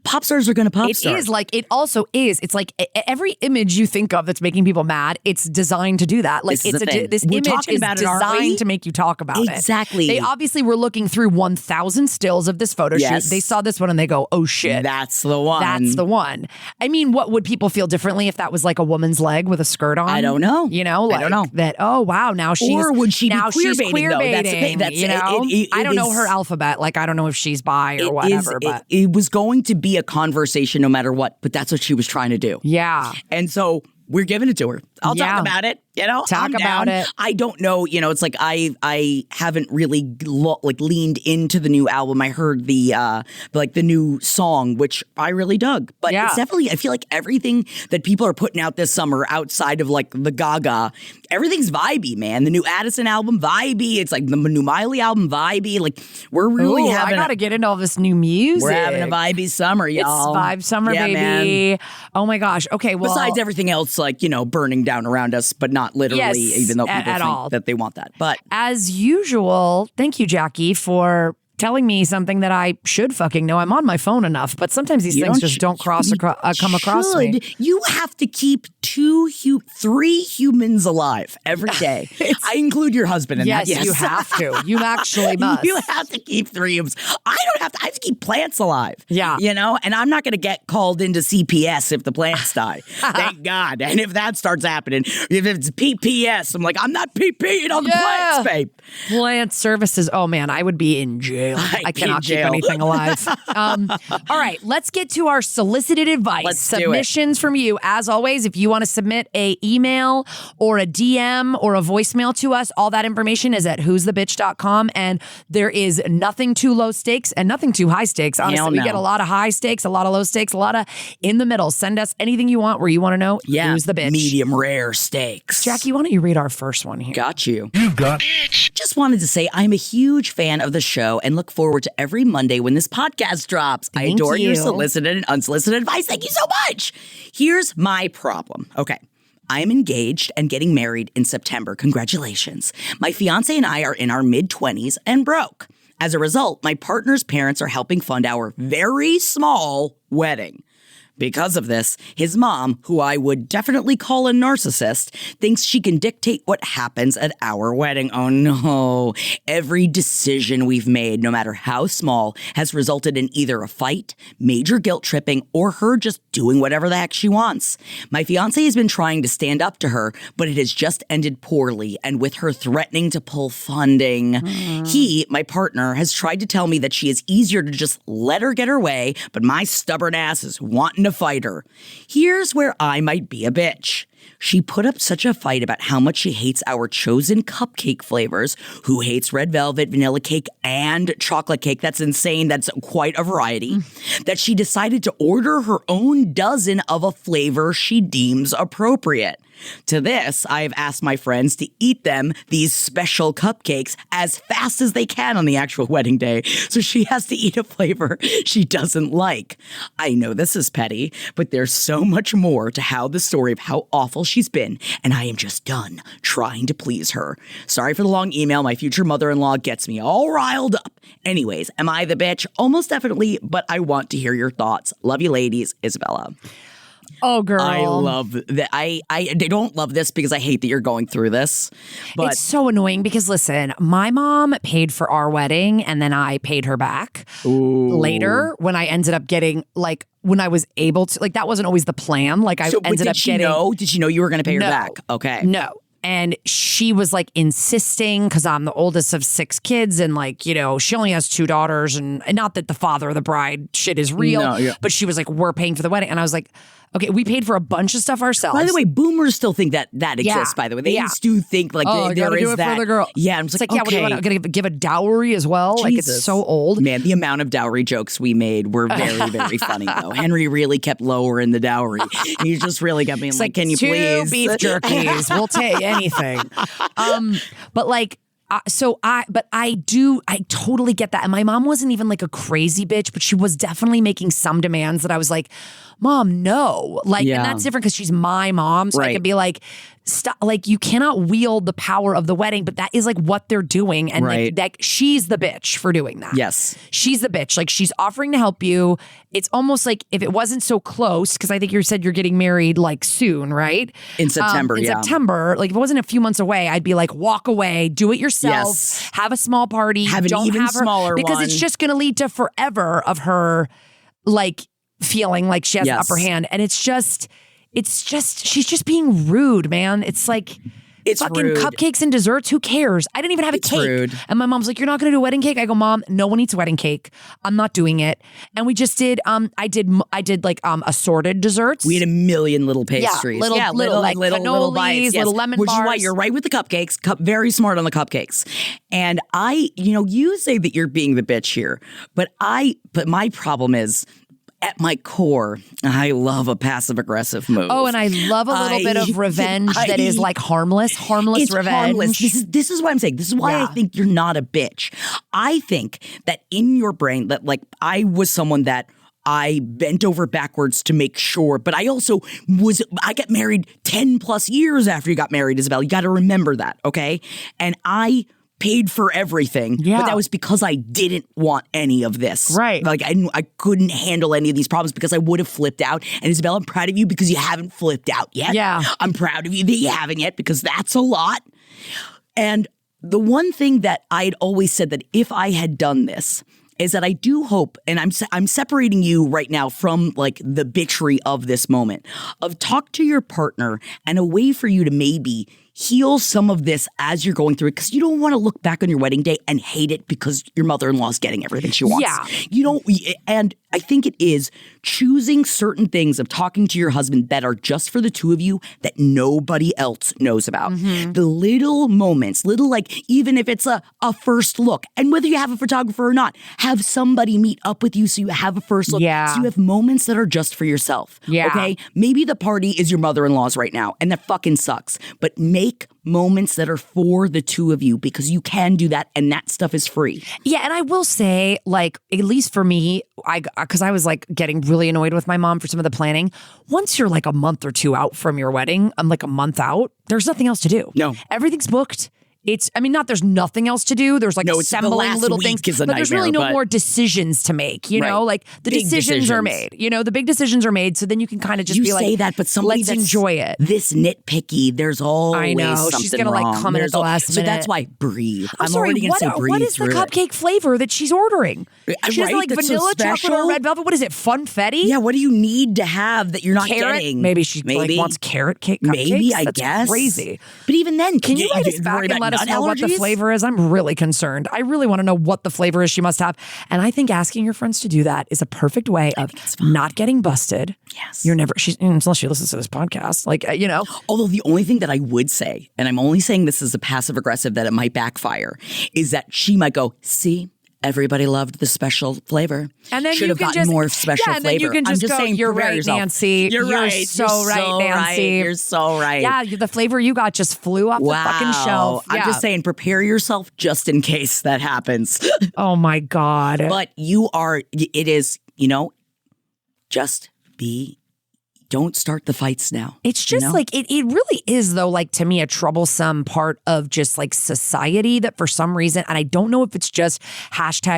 Speaker 4: Pop stars are going to pop star.
Speaker 3: It is like, it also is. It's like every image you think of that's making people mad, it's designed to do that. Like this image is designed to make you talk about it.
Speaker 4: Exactly.
Speaker 3: They obviously were looking through 1,000 stills of this photo shoot. They saw this one and they go, oh shit.
Speaker 4: That's the one.
Speaker 3: That's the one. I mean, what would people feel differently if that was like a woman's leg with a skirt on?
Speaker 4: I don't know.
Speaker 3: You know, like
Speaker 4: I don't know.
Speaker 3: that, oh wow, now she's
Speaker 4: or would she
Speaker 3: now
Speaker 4: be queer
Speaker 3: she's
Speaker 4: baiting,
Speaker 3: queer
Speaker 4: though?
Speaker 3: baiting.
Speaker 4: That's
Speaker 3: you know? I don't know
Speaker 4: is,
Speaker 3: her alphabet. Like I don't know if she's bi or whatever. But
Speaker 4: it was going to be a conversation no matter what, but that's what she was trying to do.
Speaker 3: Yeah.
Speaker 4: And so we're giving it to her. I'll talk about it. You know,
Speaker 3: talk about it.
Speaker 4: I don't know. You know, it's like I haven't really leaned into the new album. I heard the new song, which I really dug. But it's definitely, I feel like everything that people are putting out this summer outside of like the Gaga, everything's vibey, man. The new Addison album, vibey. It's like the new Miley album, vibey. Like we're really having.
Speaker 3: I gotta get into all this new music.
Speaker 4: We're having a vibey summer, y'all.
Speaker 3: It's vibe summer, baby.
Speaker 4: Man.
Speaker 3: Oh my gosh. Okay. Well,
Speaker 4: besides everything else, like burning down around us, but not literally, even though people think that they want that. But
Speaker 3: as usual, thank you, Jackie, for telling me something that I should fucking know. I'm on my phone enough, but sometimes these things just don't come across me.
Speaker 4: You have to keep 3 humans alive every day. I include your husband in that. Yes,
Speaker 3: you have to. You actually must.
Speaker 4: You have to keep 3 humans. I have to keep plants alive.
Speaker 3: Yeah.
Speaker 4: And I'm not going to get called into CPS if the plants die. Thank God. And if that starts happening, if it's PPS, I'm like, I'm not PPing on the plants, babe.
Speaker 3: Plant services. Oh, man, I would be in jail. I cannot keep anything alive. All right, let's get to our solicited advice. Submissions from you. As always, if you want to submit a email or a DM or a voicemail to us, all that information is at who'sthebitch.com. And there is nothing too low stakes and nothing too high stakes. Honestly, we get a lot of high stakes, a lot of low stakes, a lot of in the middle. Send us anything you want where you want to know who's the bitch.
Speaker 4: Medium rare stakes.
Speaker 3: Jackie, why don't you read our first one here?
Speaker 4: Got you. You got bitch. Just wanted to say I'm a huge fan of the show and look forward to every Monday when this podcast drops. I adore your solicited and unsolicited advice. Thank you so much. Here's my problem. Okay. I am engaged and getting married in September. Congratulations. My fiance and I are in our mid-20s and broke. As a result, my partner's parents are helping fund our very small wedding. Because of this, his mom, who I would definitely call a narcissist, thinks she can dictate what happens at our wedding. Oh no. Every decision we've made, no matter how small, has resulted in either a fight, major guilt tripping, or her just doing whatever the heck she wants. My fiancé has been trying to stand up to her, but it has just ended poorly, and with her threatening to pull funding. He, my partner, has tried to tell me that she is easier to just let her get her way, but my stubborn ass is wanting to fight her. Here's where I might be a bitch. She put up such a fight about how much she hates our chosen cupcake flavors, who hates red velvet, vanilla cake, and chocolate cake. That's insane. That's quite a variety. That she decided to order her own dozen of a flavor she deems appropriate. To this, I have asked my friends to eat these special cupcakes as fast as they can on the actual wedding day, so she has to eat a flavor she doesn't like. I know this is petty, but there's so much more to the story of how awful she's been, and I am just done trying to please her. Sorry for the long email. My future mother-in-law gets me all riled up. Anyways, am I the bitch? Almost definitely, but I want to hear your thoughts. Love you, ladies. Isabella.
Speaker 3: Oh, girl.
Speaker 4: I love that. I don't love this because I hate that you're going through this. But
Speaker 3: it's so annoying because, listen, my mom paid for our wedding and then I paid her back later when I ended up getting, like, when I was able to, like, that wasn't always the plan. Like, I ended up getting.
Speaker 4: Did she know you were going to pay her back? Okay.
Speaker 3: No. And she was like insisting, because I'm the oldest of 6 kids, and like, you know, she only has 2 daughters, and not that the father of the bride shit is real, but she was like, we're paying for the wedding. And I was like, okay, we paid for a bunch of stuff ourselves.
Speaker 4: By the way, boomers still think that exists, by the way. They do think like there is that. For the girl. Yeah, I'm just like,
Speaker 3: yeah, what do you want? I'm going to give a dowry as well? Jesus. Like, it's so old.
Speaker 4: Man, the amount of dowry jokes we made were very, very funny, though. Henry really kept lowering the dowry. He just really got me like, can you
Speaker 3: 2
Speaker 4: please?
Speaker 3: Beef jerkies. We'll take anything. But like, I totally get that. And my mom wasn't even like a crazy bitch, but she was definitely making some demands that I was like, Mom, no. Like, and that's different because she's my mom. So I could be like, like you cannot wield the power of the wedding, but that is like what they're doing. And like she's the bitch for doing that.
Speaker 4: Yes.
Speaker 3: She's the bitch. Like she's offering to help you. It's almost like if it wasn't so close, because I think you said you're getting married like soon, right?
Speaker 4: In September,
Speaker 3: in September, like if it wasn't a few months away, I'd be like, walk away, do it yourself, have a small party,
Speaker 4: don't even
Speaker 3: have her,
Speaker 4: smaller
Speaker 3: because
Speaker 4: one.
Speaker 3: it's just going to lead to forever of her like feeling like she has the upper hand. And it's just, she's just being rude, man. It's like, it's fucking
Speaker 4: rude.
Speaker 3: Cupcakes and desserts. Who cares? I didn't even have a cake.
Speaker 4: Rude.
Speaker 3: And my mom's like, you're not going to do a wedding cake? I go, Mom, no one eats wedding cake. I'm not doing it. And we just did, I did like assorted desserts.
Speaker 4: We had a million little pastries.
Speaker 3: Little like
Speaker 4: little bites.
Speaker 3: little lemon
Speaker 4: Which
Speaker 3: bars.
Speaker 4: is why you're right with the cupcakes. Very smart on the cupcakes. And you say that you're being the bitch here, but my problem is, at my core, I love a passive-aggressive move.
Speaker 3: Oh, and I love a little bit of revenge that is like harmless
Speaker 4: it's
Speaker 3: revenge.
Speaker 4: Harmless. This is what I'm saying. This is why I think you're not a bitch. I think that in your brain, that like I was someone that I bent over backwards to make sure, but I also I got married 10 plus years after you got married, Isabel. You got to remember that, okay? And I paid for everything, but that was because I didn't want any of this.
Speaker 3: Right.
Speaker 4: Like I couldn't handle any of these problems because I would have flipped out. And Isabel, I'm proud of you because you haven't flipped out yet.
Speaker 3: Yeah.
Speaker 4: I'm proud of you that you haven't yet because that's a lot. And the one thing that I'd always said that if I had done this is that I do hope, and I'm separating you right now from like the bitchery of this moment, of talk to your partner and a way for you to maybe heal some of this as you're going through it, because you don't want to look back on your wedding day and hate it because your mother-in-law is getting everything she wants.
Speaker 3: Yeah.
Speaker 4: You don't, and I think it is choosing certain things of talking to your husband that are just for the two of you that nobody else knows about.
Speaker 3: Mm-hmm.
Speaker 4: The little moments, like, even if it's a first look, and whether you have a photographer or not, have somebody meet up with you so you have a first look.
Speaker 3: Yeah.
Speaker 4: So you have moments that are just for yourself.
Speaker 3: Yeah.
Speaker 4: Okay? Maybe the party is your mother-in-law's right now, and that fucking sucks. But make moments that are for the two of you, because you can do that, and that stuff is free.
Speaker 3: Yeah, and I will say, like, at least for me, because I was like getting really annoyed with my mom for some of the planning. Once you're like a month or two out from your wedding, I'm like a month out, there's nothing else to do.
Speaker 4: No.
Speaker 3: Everything's booked. There's nothing else to do. There's like assembling little things, but there's really no more decisions to make, you know, like the big decisions are made, the big decisions are made. So then you can kind of just be like,
Speaker 4: say that, but somebody
Speaker 3: let's enjoy it.
Speaker 4: This nitpicky, there's always
Speaker 3: I know.
Speaker 4: something
Speaker 3: She's going to
Speaker 4: wrong.
Speaker 3: like come in at the last minute.
Speaker 4: So that's why breathe.
Speaker 3: I'm sorry,
Speaker 4: already going to say breathe.
Speaker 3: What is the cupcake flavor that she's ordering? She has like vanilla, chocolate, or red velvet. What is it? Funfetti?
Speaker 4: Yeah, what do you need to have that you're not getting?
Speaker 3: Maybe she like wants carrot cake cupcakes.
Speaker 4: Maybe, I
Speaker 3: That's
Speaker 4: guess.
Speaker 3: Crazy.
Speaker 4: But even then,
Speaker 3: can you write us back and let us know what the flavor is? I'm really concerned. I really want to know what the flavor is she must have. And I think asking your friends to do that is a perfect way of not getting busted.
Speaker 4: Yes.
Speaker 3: You're never, unless she listens to this podcast, like,
Speaker 4: Although the only thing that I would say, and I'm only saying this as a passive aggressive that it might backfire, is that she might go, see, everybody loved the special flavor.
Speaker 3: And then
Speaker 4: should have gotten more special flavor.
Speaker 3: And then you can just go,
Speaker 4: saying,
Speaker 3: you're right,
Speaker 4: yourself.
Speaker 3: Nancy.
Speaker 4: You're right.
Speaker 3: So right, Nancy.
Speaker 4: You're so right.
Speaker 3: Yeah, the flavor you got just flew off the fucking shelf.
Speaker 4: I'm just saying, prepare yourself just in case that happens.
Speaker 3: Oh my God.
Speaker 4: But just don't start the fights now.
Speaker 3: It's just like, it really is though, like to me, a troublesome part of just like society that for some reason, and I don't know if it's just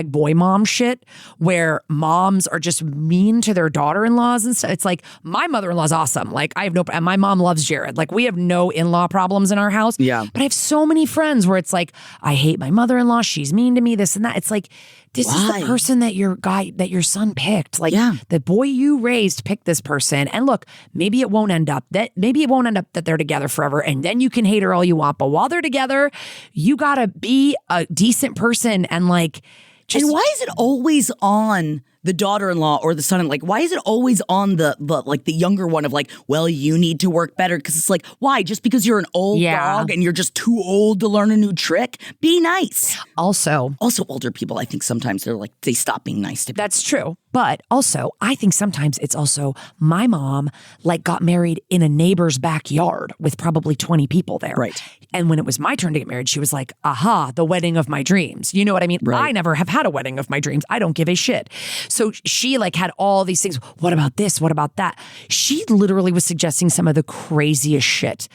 Speaker 3: #boy mom shit, where moms are just mean to their daughter-in-laws and stuff. It's like, my mother-in-law's awesome. Like and my mom loves Jared. Like we have no in-law problems in our house.
Speaker 4: Yeah.
Speaker 3: But I have so many friends where it's like, I hate my mother-in-law. She's mean to me, this and that. It's like, this is the person that your son picked. Like the boy you raised picked this person. And look, maybe it won't end up that they're together forever. And then you can hate her all you want. But while they're together, you gotta be a decent person and like just.
Speaker 4: And why is it always on the daughter-in-law or the son? Like, why is it always on the younger one of like, well, you need to work better? Because it's like, why? Just because you're an old dog and you're just too old to learn a new trick? Be nice.
Speaker 3: Also,
Speaker 4: older people, I think sometimes they stop being nice to people.
Speaker 3: That's true. But also, I think sometimes it's also my mom like got married in a neighbor's backyard with probably 20 people there.
Speaker 4: Right.
Speaker 3: And when it was my turn to get married, she was like, aha, the wedding of my dreams. You know what I mean?
Speaker 4: Right.
Speaker 3: I never have had a wedding of my dreams. I don't give a shit. So she like had all these things. What about this? What about that? She literally was suggesting some of the craziest shit.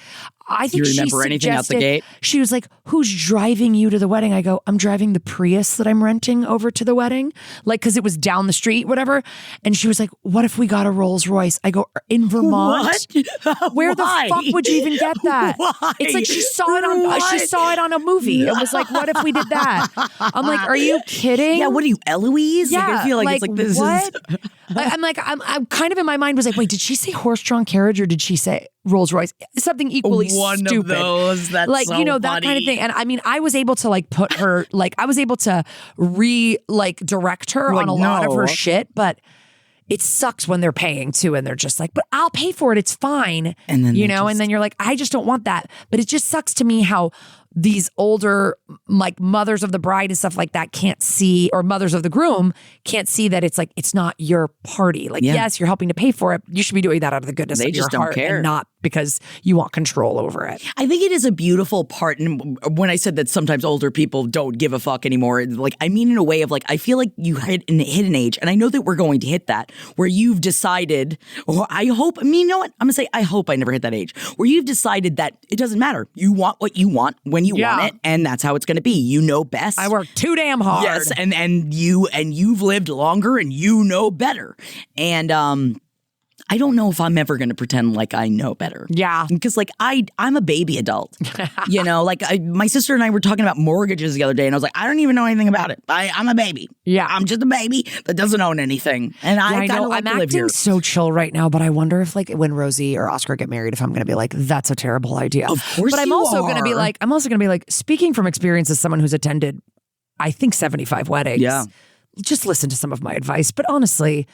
Speaker 3: I think
Speaker 4: Do you remember anything out the gate?
Speaker 3: She was like, who's driving you to the wedding? I go, I'm driving the Prius that I'm renting over to the wedding. Like, because it was down the street, whatever. And she was like, what if we got a Rolls Royce? I go, in Vermont?
Speaker 4: What?
Speaker 3: Where the fuck would you even get that?
Speaker 4: Why?
Speaker 3: It's like she saw it on a movie. It was like, what if we did that? I'm like, are you kidding?
Speaker 4: Yeah, what are you, Eloise?
Speaker 3: Yeah,
Speaker 4: I feel like it's like this
Speaker 3: what?
Speaker 4: is...
Speaker 3: I'm kind of in my mind was like, wait, did she say horse-drawn carriage or did she say Rolls Royce? Something equally
Speaker 4: One
Speaker 3: stupid.
Speaker 4: of those. That's
Speaker 3: like,
Speaker 4: so
Speaker 3: you know,
Speaker 4: funny.
Speaker 3: that kind of thing. And I mean, I was able to like put her, like, I was able to direct her on a lot of her shit, but it sucks when they're paying too, and they're just like, but I'll pay for it. It's fine.
Speaker 4: And then
Speaker 3: and then you're like, I just don't want that. But it just sucks to me how these older, like mothers of the bride and stuff like that can't see, or mothers of the groom can't see that it's like, it's not your party. Like, yes, you're helping to pay for it. You should be doing that out of the goodness of your
Speaker 4: just don't
Speaker 3: heart
Speaker 4: care.
Speaker 3: and not because you want control over it.
Speaker 4: I think it is a beautiful part. And when I said that sometimes older people don't give a fuck anymore, like, I mean, in a way of like, I feel like you hit an age, and I know that we're going to hit that, where you've decided, or I hope, I mean, you know what? I'm going to say, I hope I never hit that age, where you've decided that it doesn't matter. You want what you want when you want it, and that's how it's going to be. You know best.
Speaker 3: I work too damn hard.
Speaker 4: Yes, and you've lived longer, and you know better. And I don't know if I'm ever going to pretend like I know better.
Speaker 3: Yeah.
Speaker 4: Because like I'm a baby adult. You know, like my sister and I were talking about mortgages the other day, and I was like, I don't even know anything about it. I'm a baby.
Speaker 3: Yeah.
Speaker 4: I'm just a baby that doesn't own anything. And I kind of like to live here.
Speaker 3: I'm acting so chill right now, but I wonder if like when Rosie or Oscar get married, if I'm going to be like, that's a terrible idea.
Speaker 4: Of course
Speaker 3: but I'm also going to be like, speaking from experience as someone who's attended, I think 75 weddings.
Speaker 4: Yeah.
Speaker 3: Just listen to some of my advice. But honestly,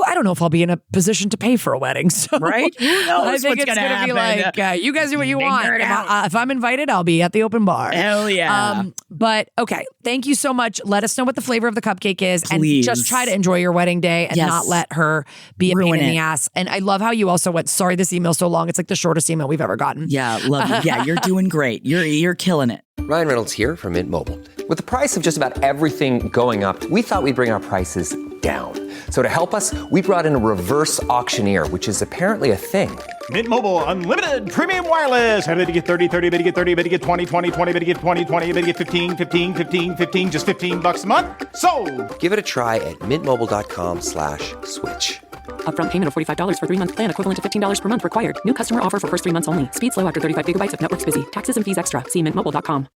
Speaker 3: I don't know if I'll be in a position to pay for a wedding. So
Speaker 4: Right? Who knows
Speaker 3: I think
Speaker 4: what's
Speaker 3: it's going to be like, you guys do what you want. If I'm invited, I'll be at the open bar.
Speaker 4: Hell yeah.
Speaker 3: But okay, thank you so much. Let us know what the flavor of the cupcake is.
Speaker 4: Please.
Speaker 3: And just try to enjoy your wedding day and not let her be a pain in the ass. And I love how you also went, sorry, this email's so long. It's like the shortest email we've ever gotten.
Speaker 4: Yeah, love it. Yeah, you're doing great. You're killing it.
Speaker 7: Ryan Reynolds here from Mint Mobile. With the price of just about everything going up, we thought we'd bring our prices down. So to help us, we brought in a reverse auctioneer, which is apparently a thing.
Speaker 8: Mint Mobile Unlimited Premium Wireless. How to get 30, 30, bit to get 30, bit to get 20, 20, 20, bit to get 20, 20, bit to get 15, 15, 15, 15, just $15 a month? Sold! Give it a try at mintmobile.com/switch.
Speaker 9: Upfront payment of $45 for 3-month plan equivalent to $15 per month required. New customer offer for first 3 months only. Speed slow after 35 gigabytes if network's busy. Taxes and fees extra. See mintmobile.com.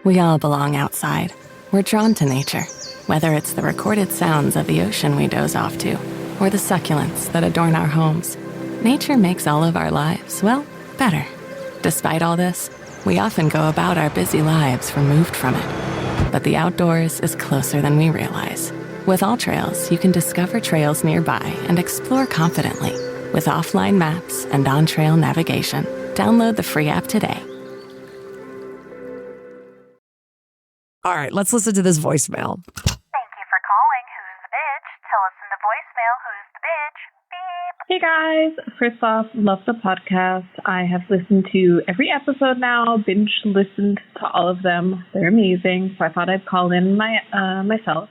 Speaker 10: We all belong outside. We're drawn to nature. Whether it's the recorded sounds of the ocean we doze off to, or the succulents that adorn our homes, nature makes all of our lives, well, better. Despite all this, we often go about our busy lives removed from it. But the outdoors is closer than we realize. With All Trails, you can discover trails nearby and explore confidently with offline maps and on-trail navigation. Download the free app today.
Speaker 3: All right, let's listen to this voicemail.
Speaker 11: Thank you for calling Who's the Bitch. To listen to voicemail Who's the Bitch, beep. Hey guys, first off, love the podcast. I have listened to every episode now, binge listened to all of them. They're amazing, so I thought I'd call in myself.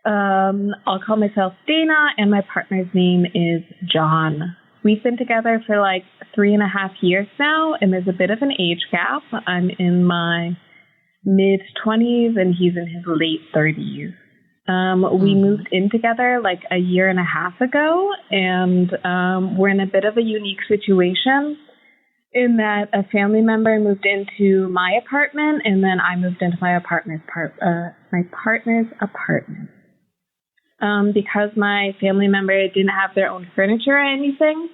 Speaker 11: I'll call myself Dana, and my partner's name is John. We've been together for like 3.5 years now, and there's a bit of an age gap. I'm in my mid-20s, and he's in his late 30s. We moved in together like 1.5 years ago, and we're in a bit of a unique situation in that a family member moved into my apartment, and then I moved into my partner's apartment. Because my family member didn't have their own furniture or anything,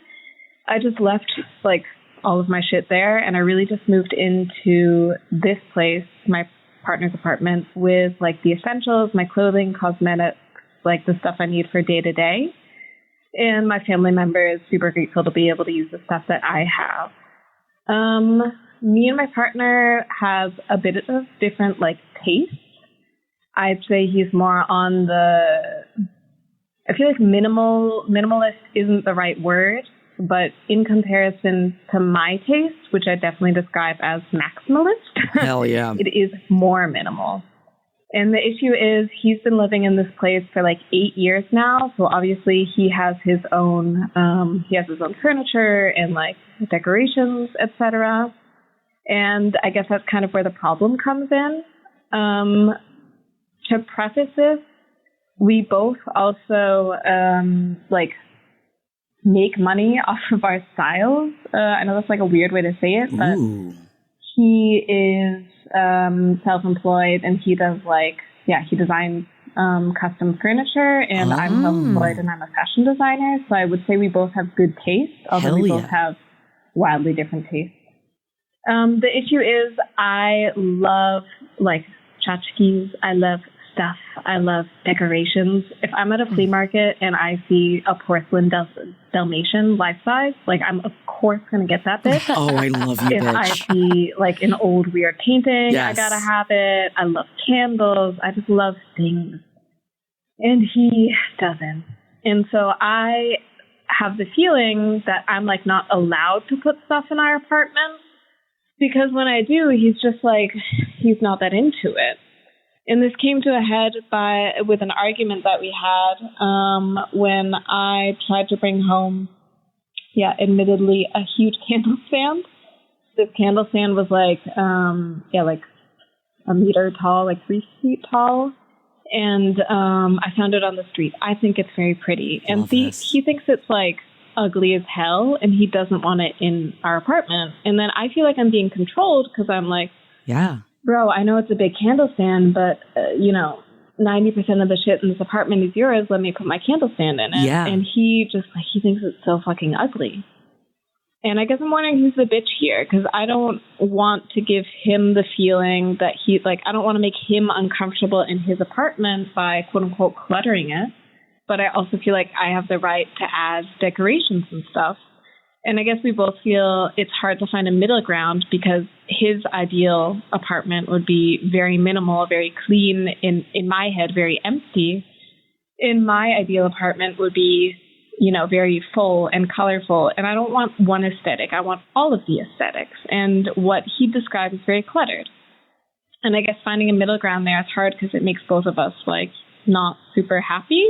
Speaker 11: I just left like all of my shit there, and I really just moved into this place, my partner's apartment, with like the essentials, my clothing, cosmetics, like the stuff I need for day to day. And my family member is super grateful to be able to use the stuff that I have. Me and my partner have a bit of different like tastes. I'd say he's more on I feel like minimalist isn't the right word, but in comparison to my taste, which I definitely describe as maximalist,
Speaker 4: hell yeah,
Speaker 11: it is more minimal. And the issue is he's been living in this place for like 8 years now. So obviously he has his own furniture and like decorations, etc. And I guess that's kind of where the problem comes in. To preface this, we both also make money off of our styles. I know that's like a weird way to say it, but he is self-employed and he does he designs custom furniture, and I'm self-employed and I'm a fashion designer. So I would say we both have good taste, although we both have wildly different tastes. The issue is I love like chachkas. I love stuff. I love decorations. If I'm at a flea market and I see a porcelain Dalmatian life size, like I'm of course going to get that bitch.
Speaker 4: Oh, I love you,
Speaker 11: If
Speaker 4: bitch.
Speaker 11: I see like an old weird painting, I gotta have it. I love candles. I just love things. And he doesn't. And so I have the feeling that I'm like not allowed to put stuff in our apartment, because when I do, he's just like, he's not that into it. And this came to a head with an argument that we had when I tried to bring home, admittedly, a huge candle stand. This candle stand was like a meter tall, like 3 feet tall. And I found it on the street. I think it's very pretty. And he thinks it's like ugly as hell, and he doesn't want it in our apartment. And then I feel like I'm being controlled because I'm like, bro, I know it's a big candle stand, but 90% of the shit in this apartment is yours. Let me put my candle stand in it. Yeah. And he thinks it's so fucking ugly. And I guess I'm wondering who's the bitch here, because I don't want to give him the feeling that I don't want to make him uncomfortable in his apartment by quote unquote cluttering it. But I also feel like I have the right to add decorations and stuff. And I guess we both feel it's hard to find a middle ground, because his ideal apartment would be very minimal, very clean, in my head, very empty. In my ideal apartment would be, very full and colorful. And I don't want one aesthetic. I want all of the aesthetics. And what he describes is very cluttered. And I guess finding a middle ground there is hard because it makes both of us not super happy.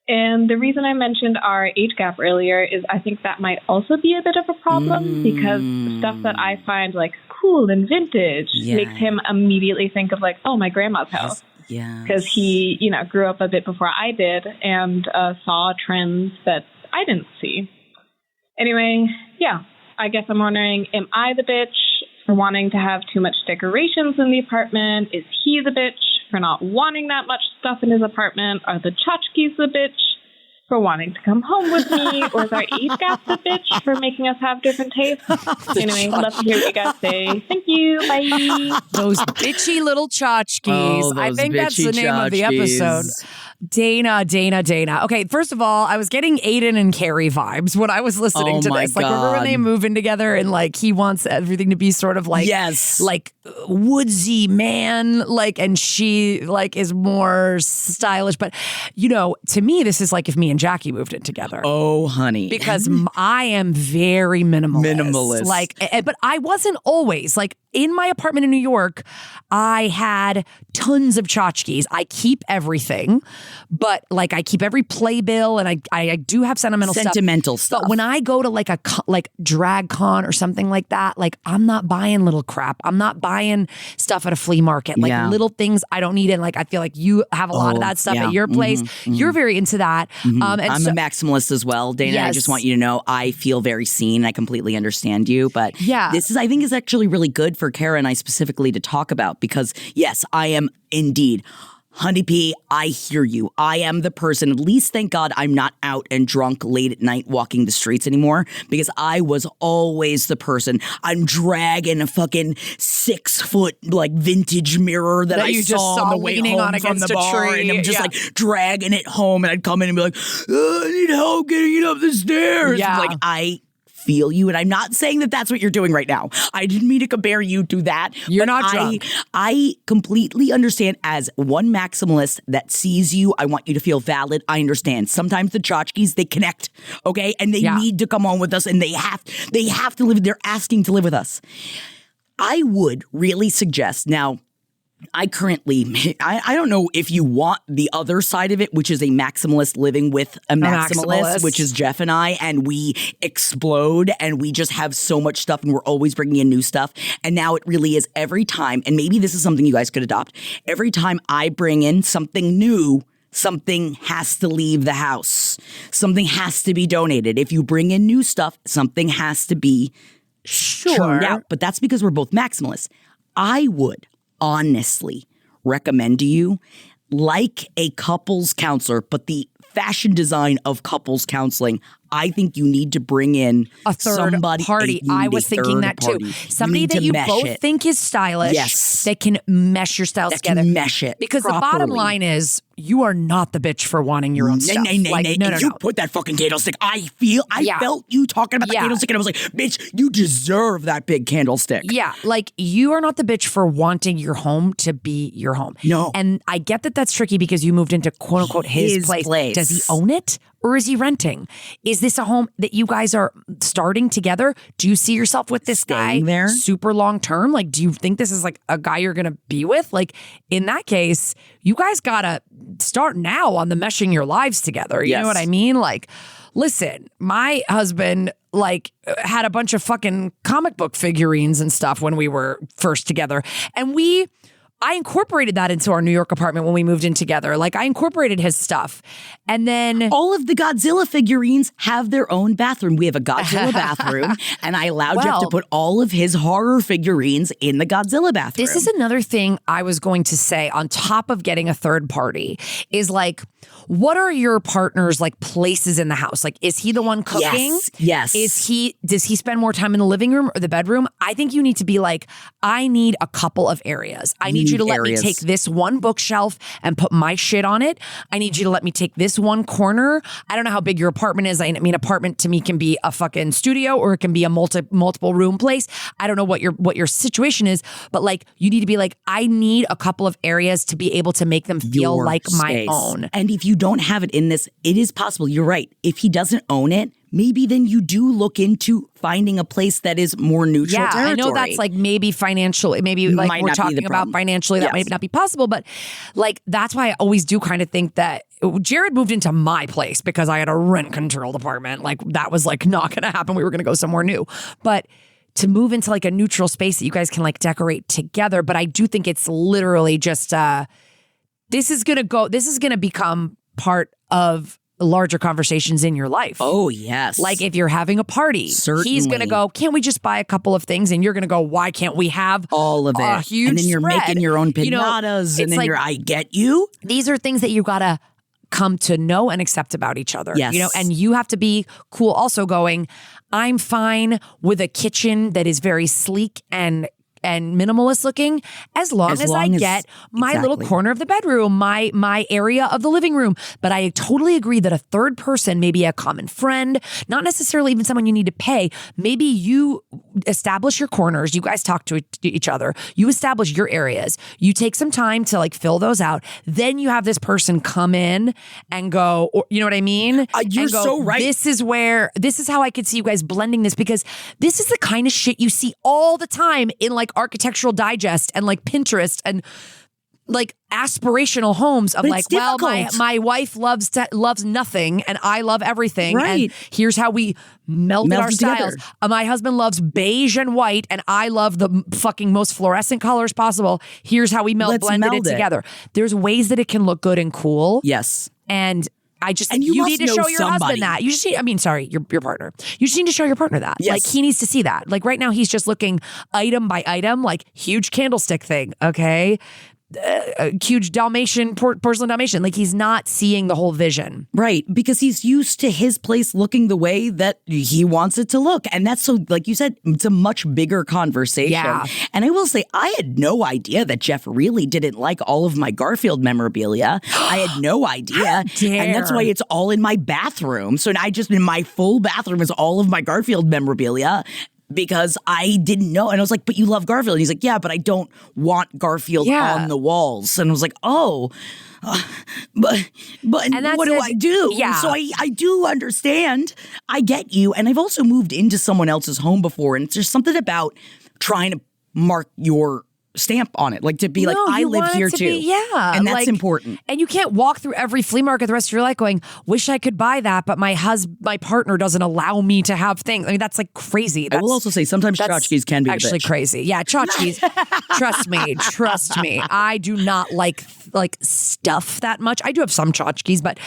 Speaker 11: And the reason I mentioned our age gap earlier is I think that might also be a bit of a problem, because stuff that I find cool and vintage makes him immediately think of oh, my grandma's house. Yeah. Because he, grew up a bit before I did and saw trends that I didn't see. Anyway, I guess I'm wondering, am I the bitch for wanting to have too much decorations in the apartment? Is he the bitch for not wanting that much stuff in his apartment? Are the chachkas the bitch for wanting to come home with me? Or is our age gap the bitch for making us have different tastes? Anyway, love to hear what you guys say. Thank you. Bye.
Speaker 3: Those bitchy little tchotchkes.
Speaker 4: Oh,
Speaker 3: I think that's the name of the episode. Dana. Okay, first of all, I was getting Aiden and Carrie vibes when I was listening to this. Remember when they move in together and he wants everything to be sort of woodsy man, and she is more stylish. But to me, this is like if me and Jackie moved in together.
Speaker 4: Oh, honey,
Speaker 3: because I am very minimalist. But I wasn't always in my apartment in New York. I had tons of tchotchkes. I keep everything. But I keep every playbill, and I do have sentimental stuff. But when I go to a drag con or something like that, I'm not buying little crap. I'm not buying stuff at a flea market. Little things I don't need. And I feel like you have a lot of that stuff at your place. You're very into that.
Speaker 4: And I'm a maximalist as well, Dana. Yes. I just want you to know I feel very seen. I completely understand you. But this I think is actually really good for Kara and I specifically to talk about, because yes, I am indeed. Honey P, I hear you. I am the person, at least thank God I'm not out and drunk late at night walking the streets anymore, because I was always the person. I'm dragging a fucking 6-foot vintage mirror that I
Speaker 3: you
Speaker 4: saw
Speaker 3: just
Speaker 4: on the way home from the bar, and I'm just dragging it home, and I'd come in and be like, I need help getting it up the stairs. Yeah. I feel you, and I'm not saying that that's what you're doing right now. I didn't mean to compare you to that.
Speaker 3: You're not drunk.
Speaker 4: I completely understand, as one maximalist that sees you, I want you to feel valid. I understand. Sometimes the tchotchkes, they connect, okay? And they need to come on with us, and they have to live. They're asking to live with us. I would really suggest, now, I currently, I don't know if you want the other side of it, which is a maximalist living with a maximalist, which is Jeff and I, and we explode and we just have so much stuff and we're always bringing in new stuff. And now it really is every time, and maybe this is something you guys could adopt, every time I bring in something new, something has to leave the house. Something has to be donated. If you bring in new stuff, something has to be churned out. But that's because we're both maximalists. I would honestly recommend to you, like a couples counselor, but the fashion design of couples counseling, I think you need to bring in
Speaker 3: a third party. I was thinking that too. Somebody that you both think is stylish, that can mesh your styles together.
Speaker 4: Can mesh it
Speaker 3: because
Speaker 4: properly.
Speaker 3: The bottom line is you are not the bitch for wanting your own stuff.
Speaker 4: No. You put that fucking candlestick. I felt you talking about the candlestick and I was like, bitch, you deserve that big candlestick.
Speaker 3: Yeah, like you are not the bitch for wanting your home to be your home.
Speaker 4: No.
Speaker 3: And I get that that's tricky because you moved into quote unquote his place. Does he own it? Or is he renting? Is this a home that you guys are starting together? Do you see yourself with this guy
Speaker 4: there
Speaker 3: super long term? Like, do you think this is like a guy you're going to be with? Like, in that case, you guys got to start now on the meshing your lives together. You know what I mean? Like, listen, my husband like had a bunch of fucking comic book figurines and stuff when we were first together. And I incorporated that into our New York apartment when we moved in together. Like I incorporated his stuff. And then
Speaker 4: all of the Godzilla figurines have their own bathroom. We have a Godzilla bathroom and I allowed Jeff to put all of his horror figurines in the Godzilla bathroom.
Speaker 3: This is another thing I was going to say on top of getting a third party is like, what are your partner's like places in the house? Like, is he the one cooking?
Speaker 4: Yes.
Speaker 3: Does he spend more time in the living room or the bedroom? I think you need to be like, I need a couple of areas. I need you to let me take this one bookshelf and put my shit on it. I need you to let me take this one corner. I don't know how big your apartment is. I mean, apartment to me can be a fucking studio or it can be a multiple room place. I don't know what your situation is, but like you need to be like, I need a couple of areas to be able to make them feel
Speaker 4: your
Speaker 3: like
Speaker 4: space.
Speaker 3: my own.
Speaker 4: And if you don't have it in this, it is possible. You're right. If he doesn't own it, maybe then you do look into finding a place that is more neutral territory.
Speaker 3: I know that's like maybe financially, maybe like
Speaker 4: might
Speaker 3: we're talking about financially, that might not be possible, but like that's why I always do kind of think that Jared moved into my place because I had a rent controlled apartment. Like that was like not going to happen. We were going to go somewhere new. But to move into like a neutral space that you guys can like decorate together. But I do think it's literally just, this is going to become part of larger conversations in your life.
Speaker 4: Oh, yes.
Speaker 3: Like if you're having a party, he's going to go, can't we just buy a couple of things? And you're going to go, why can't we have
Speaker 4: all of it?
Speaker 3: A huge
Speaker 4: and then you're
Speaker 3: spread?
Speaker 4: Making your own pinatas and then like, I get you.
Speaker 3: These are things that you got to come to know and accept about each other.
Speaker 4: Yes.
Speaker 3: You know, and you have to be cool also going, I'm fine with a kitchen that is very sleek and minimalist looking as long as I get my little corner of the bedroom, my area of the living room. But I totally agree that a third person, maybe a common friend, not necessarily even someone you need to pay, maybe you establish your corners, you guys talk to each other, you establish your areas, you take some time to like fill those out, then you have this person come in and go, or, you know what I mean?
Speaker 4: You're so right.
Speaker 3: This is how I could see you guys blending this, because this is the kind of shit you see all the time in like Architectural Digest and like Pinterest and like aspirational homes of like, well, my wife loves nothing and I love everything.
Speaker 4: Right.
Speaker 3: And here's how we melded our styles. My husband loves beige and white and I love the fucking most fluorescent colors possible. Here's how we blended it together. There's ways that it can look good and cool.
Speaker 4: Yes.
Speaker 3: And I just think you need to show your husband that. You just need, your partner. You just need to show your partner that.
Speaker 4: Yes.
Speaker 3: Like he needs to see that. Like right now he's just looking item by item, like huge candlestick thing. Okay. Huge Dalmatian, porcelain Dalmatian. Like he's not seeing the whole vision.
Speaker 4: Right. Because he's used to his place looking the way that he wants it to look. And that's so, like you said, it's a much bigger conversation.
Speaker 3: Yeah.
Speaker 4: And I will say, I had no idea that Jeff really didn't like all of my Garfield memorabilia. I had no idea. And that's why it's all in my bathroom. So now in my full bathroom is all of my Garfield memorabilia. Because I didn't know. And I was like, but you love Garfield. And he's like, yeah, but I don't want Garfield on the walls. And I was like, oh, but what do I do?
Speaker 3: Yeah.
Speaker 4: So I do understand. I get you. And I've also moved into someone else's home before. And there's something about trying to mark your stamp on it, like to be like,
Speaker 3: No,
Speaker 4: I
Speaker 3: you
Speaker 4: live
Speaker 3: want it
Speaker 4: here
Speaker 3: to
Speaker 4: too.
Speaker 3: be- yeah,
Speaker 4: and that's
Speaker 3: like-
Speaker 4: important.
Speaker 3: And you can't walk through every flea market the rest of your life going, wish I could buy that, but my partner doesn't allow me to have things. I mean, that's like crazy.
Speaker 4: I will also say sometimes
Speaker 3: that's
Speaker 4: tchotchkes can be a
Speaker 3: actually
Speaker 4: bitch.
Speaker 3: crazy. Yeah, tchotchkes. Trust me. I do not like stuff that much. I do have some tchotchkes, but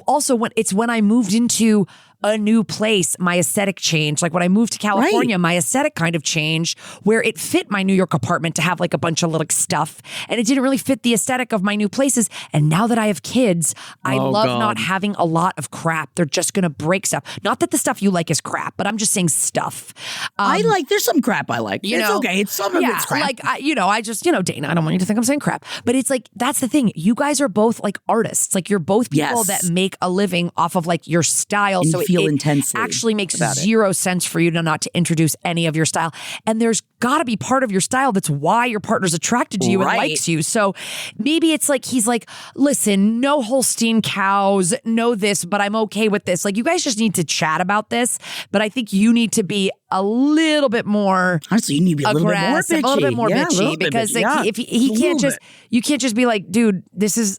Speaker 3: also when I moved into a new place, my aesthetic changed. Like when I moved to California, my aesthetic kind of changed where it fit my New York apartment to have like a bunch of little stuff, and it didn't really fit the aesthetic of my new places. And now that I have kids, I love not having a lot of crap. They're just going to break stuff. Not that the stuff you like is crap, but I'm just saying stuff.
Speaker 4: There's some crap I like. It's okay. It's some of it's crap.
Speaker 3: Like, I just, Dana, I don't want you to think I'm saying crap, but it's like, that's the thing. You guys are both like artists. Like you're both people that make a living off of like your style.
Speaker 4: And
Speaker 3: so
Speaker 4: feel
Speaker 3: it
Speaker 4: intensely
Speaker 3: actually makes
Speaker 4: about
Speaker 3: zero sense for you to not to introduce any of your style. And there's got to be part of your style that's why your partner's attracted to you and likes you. So maybe it's like, he's like, listen, no Holstein cows, no this, but I'm okay with this. Like you guys just need to chat about this. But I think you need to be a little bit more
Speaker 4: honestly, you need to be a little bit more bitchy.
Speaker 3: A little bit more bitchy because like, if he can't just, you can't just be like, dude,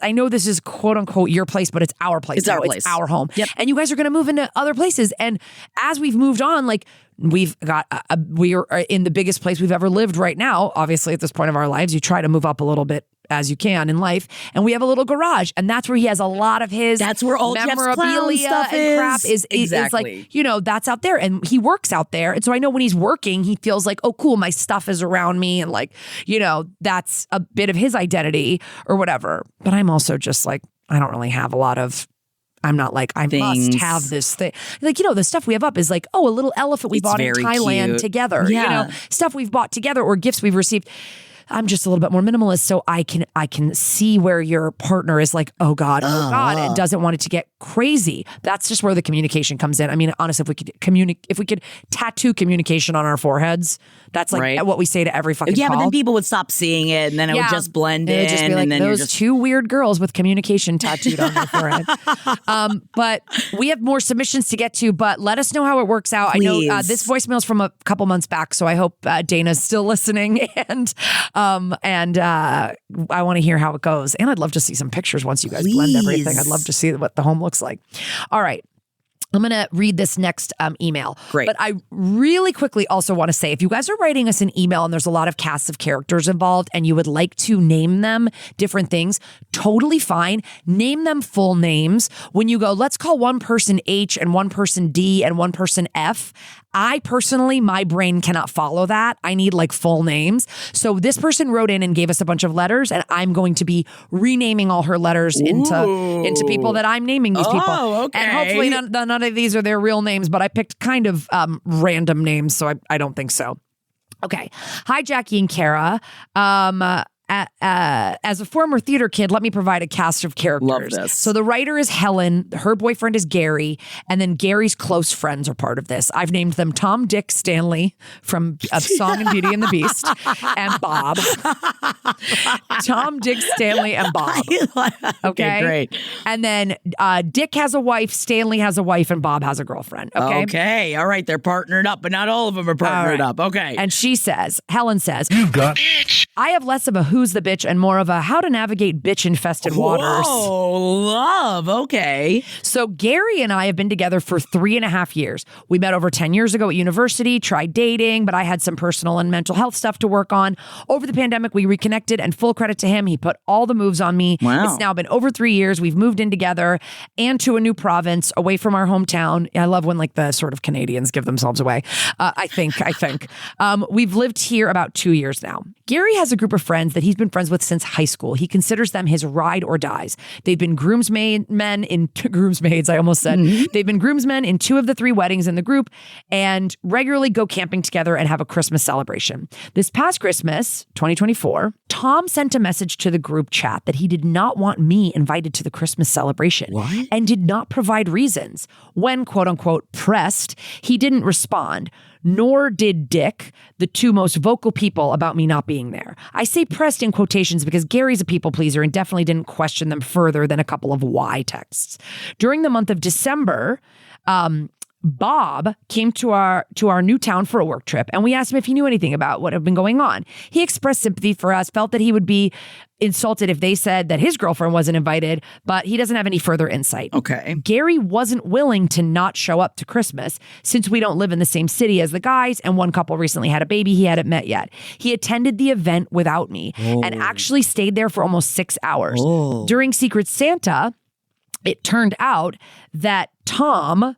Speaker 3: I know this is quote unquote your place, but it's our place.
Speaker 4: It's our place.
Speaker 3: It's our home.
Speaker 4: Yep.
Speaker 3: And you guys are going to move into other places. And as we've moved on, like we've got, we are in the biggest place we've ever lived right now. Obviously at this point of our lives, you try to move up a little bit as you can in life. And we have a little garage, and that's where he has a lot of his
Speaker 4: that's where all Jeff's clown
Speaker 3: memorabilia
Speaker 4: stuff
Speaker 3: and crap is
Speaker 4: exactly.
Speaker 3: like, that's out there, and he works out there. And so I know when he's working, he feels like, oh, cool, my stuff is around me, and like, that's a bit of his identity or whatever. But I'm also just like, I don't really have a lot of, I'm not like, I must have this thing. Like, the stuff we have up is like, oh, a little elephant we bought in Thailand
Speaker 4: cute.
Speaker 3: together.
Speaker 4: Yeah.
Speaker 3: Stuff we've bought together or gifts we've received. I'm just a little bit more minimalist, so I can see where your partner is like, oh God, and doesn't want it to get crazy. That's just where the communication comes in. I mean, honestly, if we could tattoo communication on our foreheads, that's like what we say to every fucking call.
Speaker 4: But then people would stop seeing it, and then it would just blend in.
Speaker 3: It would just be like,
Speaker 4: and then
Speaker 3: those two weird girls with communication tattooed on their forehead. But we have more submissions to get to, but let us know how it works out.
Speaker 4: Please.
Speaker 3: I know this voicemail's from a couple months back, so I hope Dana's still listening, and I want to hear how it goes. And I'd love to see some pictures once you guys blend everything. I'd love to see what the home looks like. All right. I'm going to read this next email.
Speaker 4: Great.
Speaker 3: But I really quickly also want to say, if you guys are writing us an email and there's a lot of casts of characters involved and you would like to name them different things, totally fine. Name them full names. When you go, let's call one person H and one person D and one person F. I personally, my brain cannot follow that. I need like full names. So this person wrote in and gave us a bunch of letters, and I'm going to be renaming all her letters into people that I'm naming these people.
Speaker 4: Oh, okay.
Speaker 3: And hopefully none of these are their real names, but I picked kind of random names, so I don't think so. Okay. Hi, Jackie and Kara. As a former theater kid, let me provide a cast of characters.
Speaker 4: Love this.
Speaker 3: So the writer is Helen, her boyfriend is Gary, and then Gary's close friends are part of this. I've named them Tom, Dick, Stanley from Song and Beauty and the Beast, and Bob. Tom, Dick, Stanley, and Bob. Okay,
Speaker 4: great.
Speaker 3: And then Dick has a wife, Stanley has a wife, and Bob has a girlfriend. Okay,
Speaker 4: all right. They're partnered up, but not all of them are partnered up. Okay.
Speaker 3: And Helen says, you've got bitch. I have less of a who's the bitch and more of a how to navigate bitch-infested waters.
Speaker 4: Oh, love. Okay.
Speaker 3: So Gary and I have been together for 3.5 years. We met over 10 years ago at university, tried dating, but I had some personal and mental health stuff to work on. Over the pandemic, we reconnected, and full credit to him, he put all the moves on me.
Speaker 4: Wow.
Speaker 3: It's now been over 3 years. We've moved in together and to a new province away from our hometown. I love when like the sort of Canadians give themselves away. I think. We've lived here about 2 years now. Gary has a group of friends that he's been friends with since high school. He considers them his ride or dies. They've been groomsmen in 2 of the 3 weddings in the group and regularly go camping together and have a Christmas celebration. This past Christmas, 2024, Tom sent a message to the group chat that he did not want me invited to the Christmas celebration and did not provide reasons. When, quote unquote, pressed, he didn't respond. Nor did Dick, the 2 most vocal people about me not being there. I say pressed in quotations because Gary's a people pleaser and definitely didn't question them further than a couple of why texts. During the month of December, Bob came to our new town for a work trip, and we asked him if he knew anything about what had been going on. He expressed sympathy for us, felt that he would be insulted if they said that his girlfriend wasn't invited, but he doesn't have any further insight.
Speaker 4: Okay.
Speaker 3: Gary wasn't willing to not show up to Christmas since we don't live in the same city as the guys, and one couple recently had a baby he hadn't met yet. He attended the event without me and actually stayed there for almost 6 hours. During Secret Santa, it turned out that Tom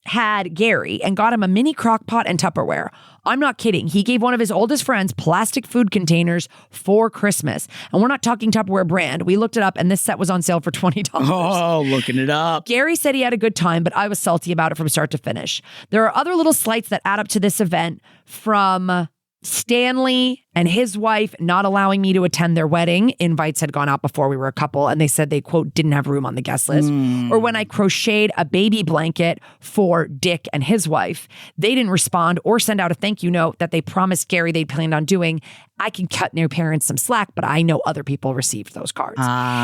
Speaker 3: had Gary and got him a mini crock pot and Tupperware. I'm not kidding. He gave one of his oldest friends plastic food containers for Christmas. And we're not talking Tupperware brand. We looked it up and this set was on sale for $20.
Speaker 4: Oh, looking it up.
Speaker 3: Gary said he had a good time, but I was salty about it from start to finish. There are other little slights that add up to this event, from Stanley and his wife not allowing me to attend their wedding. Invites had gone out before we were a couple, and they said they, quote, didn't have room on the guest list. Or when I crocheted a baby blanket for Dick and his wife, they didn't respond or send out a thank you note that they promised Gary they planned on doing. I can cut their parents some slack, but I know other people received those cards.